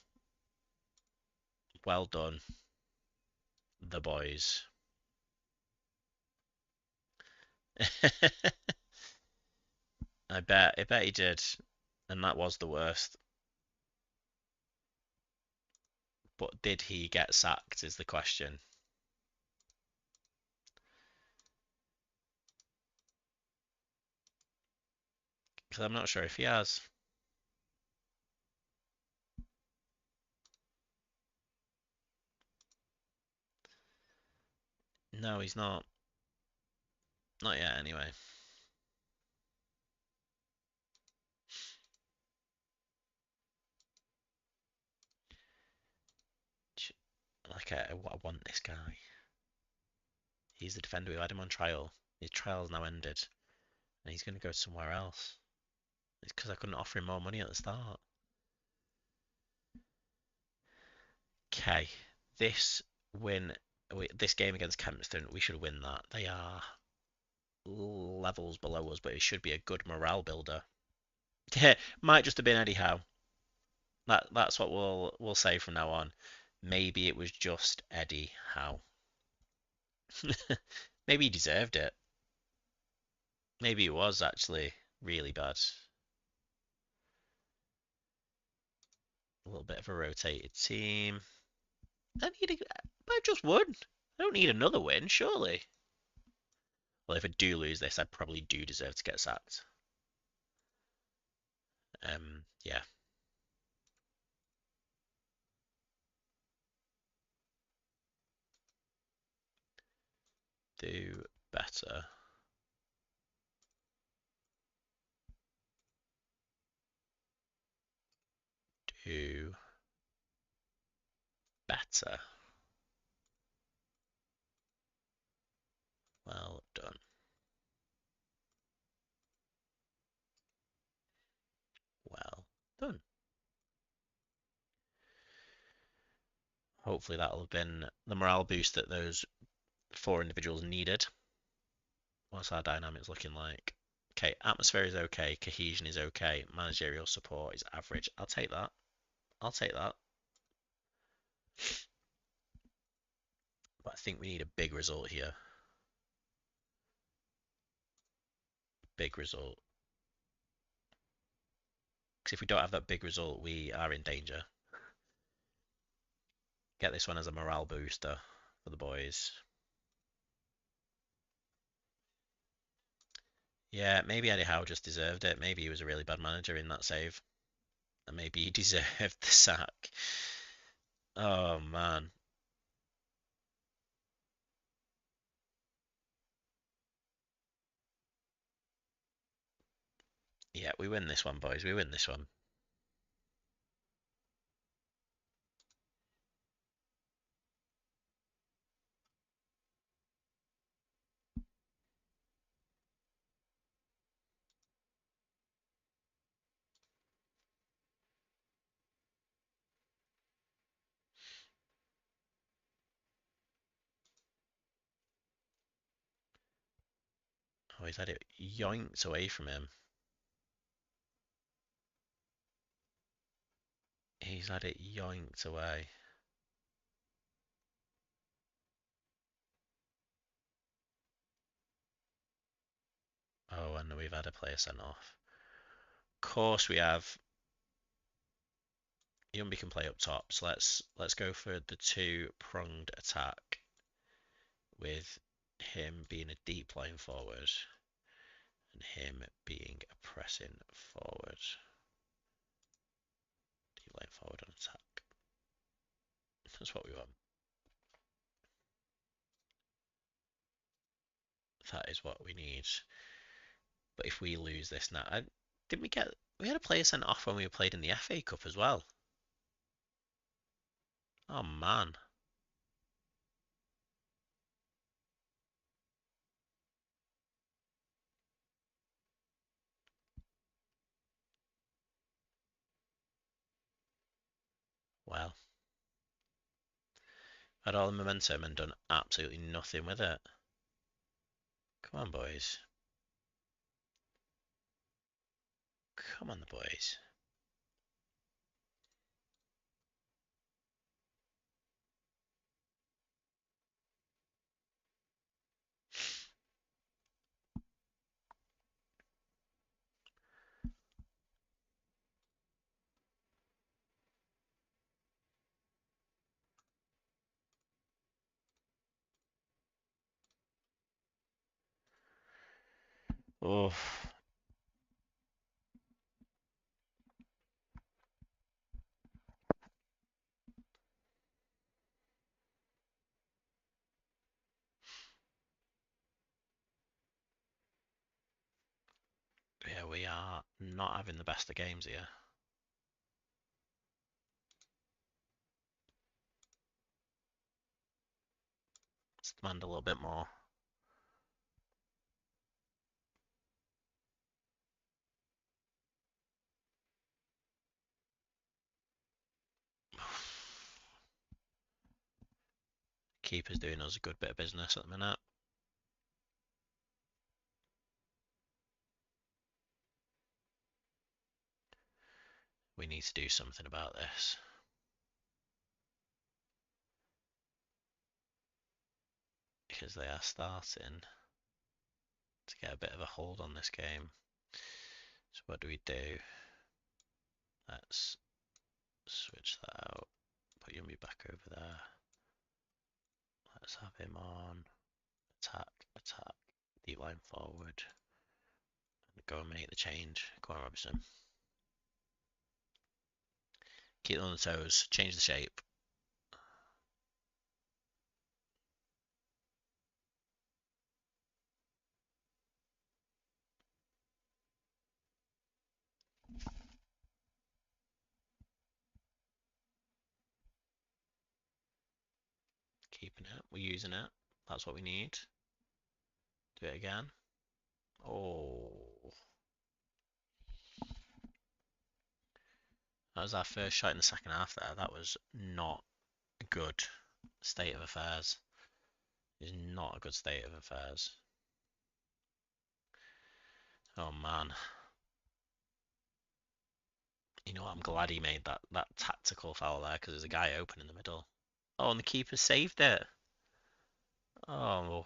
Well done, the boys. I bet he did. And that was the worst. But did he get sacked is the question. Because I'm not sure if he has. No, he's not. Not yet, anyway. Like, I want this guy. He's the defender who had him on trial. His trial's now ended. And he's going to go somewhere else. It's because I couldn't offer him more money at the start. Okay. This win, this game against Kempston, we should win that. They are levels below us, but it should be a good morale builder. Yeah, might just have been Eddie Howe. That's what we'll say from now on. Maybe it was just Eddie Howe. Maybe he deserved it. Maybe it was actually really bad. A little bit of a rotated team. I just won. I don't need another win, surely. Well, if I do lose this, I probably do deserve to get sacked. Yeah. Do better. Do better. Well done. Well done. Hopefully that'll have been the morale boost that those 4 individuals needed. What's our dynamics looking like? Okay, atmosphere is okay, cohesion is okay, managerial support is average. I'll take that. I'll take that. But I think we need a big result here. Big result. Because if we don't have that big result, we are in danger. Get this one as a morale booster for the boys. Yeah, maybe Eddie Howe just deserved it. Maybe he was a really bad manager in that save. And maybe he deserved the sack. Oh, man. Yeah, we win this one, boys. We win this one. Oh, he's had it yoinked away from him. He's had it yoinked away. Oh, and we've had a player sent off. Of course we have. Yumby can play up top, so let's go for the 2-pronged attack with him being a deep line forward and him being a pressing forward. Deep That's what we want. That is what we need. But if we lose this now, didn't we get? We had a player sent off when we played in the FA Cup as well. Oh man. Well, had all the momentum and done absolutely nothing with it. Come on, boys. Come on, the boys. Oh, yeah, we are not having the best of games here. Let's demand a little bit more. Keeper's doing us a good bit of business at the minute. We need to do something about this. Because they are starting to get a bit of a hold on this game. So what do we do? Let's switch that out. Put Yummy back over there. Let's have him on. Attack, attack. Deep line forward. And go and make the change. Go on, Robinson. Keep them on the toes. Change the shape. Keeping it. We're using it. That's what we need. Do it again. Oh. That was our first shot in the second half there. That was not a good state of affairs. It's not a good state of affairs. Oh man. You know what? I'm glad he made that tactical foul there because there's a guy open in the middle. Oh, and the keeper saved it. Oh,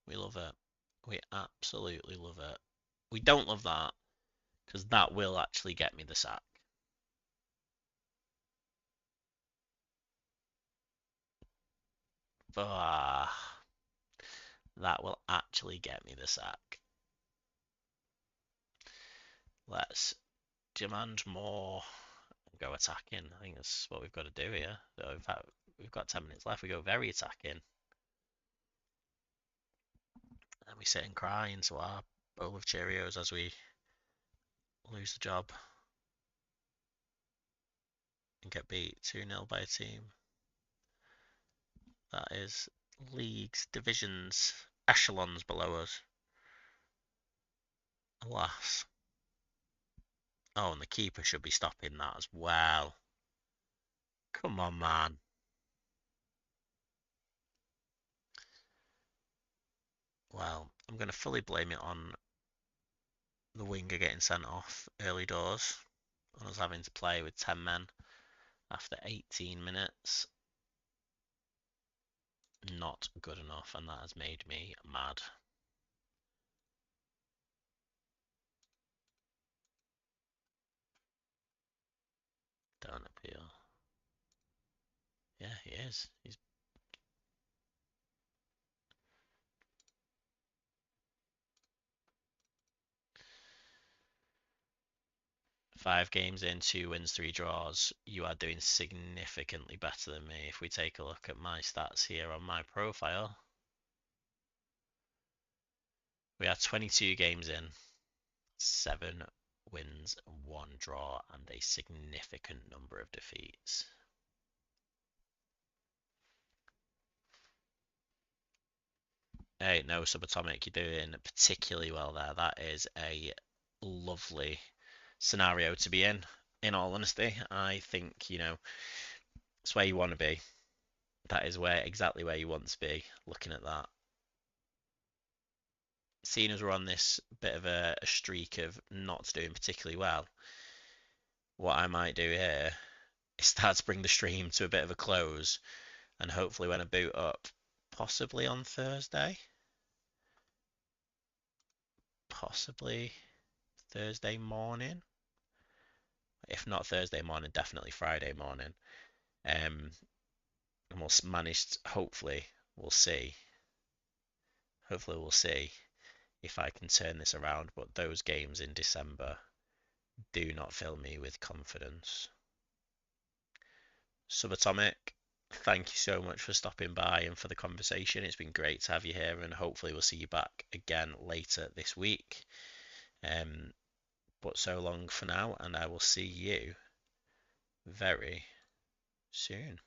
we love it. We absolutely love it. We don't love that because that will actually get me the sack. Ah, that will actually get me the sack. Let's demand more and go attacking. I think that's what we've got to do here. So in fact, we've got 10 minutes left. We go very attacking. And we sit and cry into our bowl of Cheerios as we lose the job and get beat 2-0 by a team that is leagues, divisions, echelons below us. Alas. Oh, and the keeper should be stopping that as well. Come on, man. Well, I'm going to fully blame it on the winger getting sent off early doors and us having to play with 10 men after 18 minutes. Not good enough, and that has made me mad. Don't appeal. Yeah, he is. He's 5 games in, 2 wins, 3 draws. You are doing significantly better than me. If we take a look at my stats here on my profile, we are 22 games in, 7 wins, 1 draw, and a significant number of defeats. Hey, no, Subatomic, you're doing particularly well there. That is a lovely scenario to be in. In all honesty, I think, it's where you want to be. That is exactly where you want to be, looking at that. Seeing as we're on this bit of a streak of not doing particularly well, what I might do here is start to bring the stream to a bit of a close, and hopefully when I boot up, possibly on Thursday, possibly Thursday morning, if not Thursday morning, definitely Friday morning, and we'll manage to, hopefully we'll see if I can turn this around. But those games in December do not fill me with confidence. Subatomic, thank you so much for stopping by and for the conversation. It's been great to have you here, and hopefully we'll see you back again later this week. But so long for now, and I will see you very soon.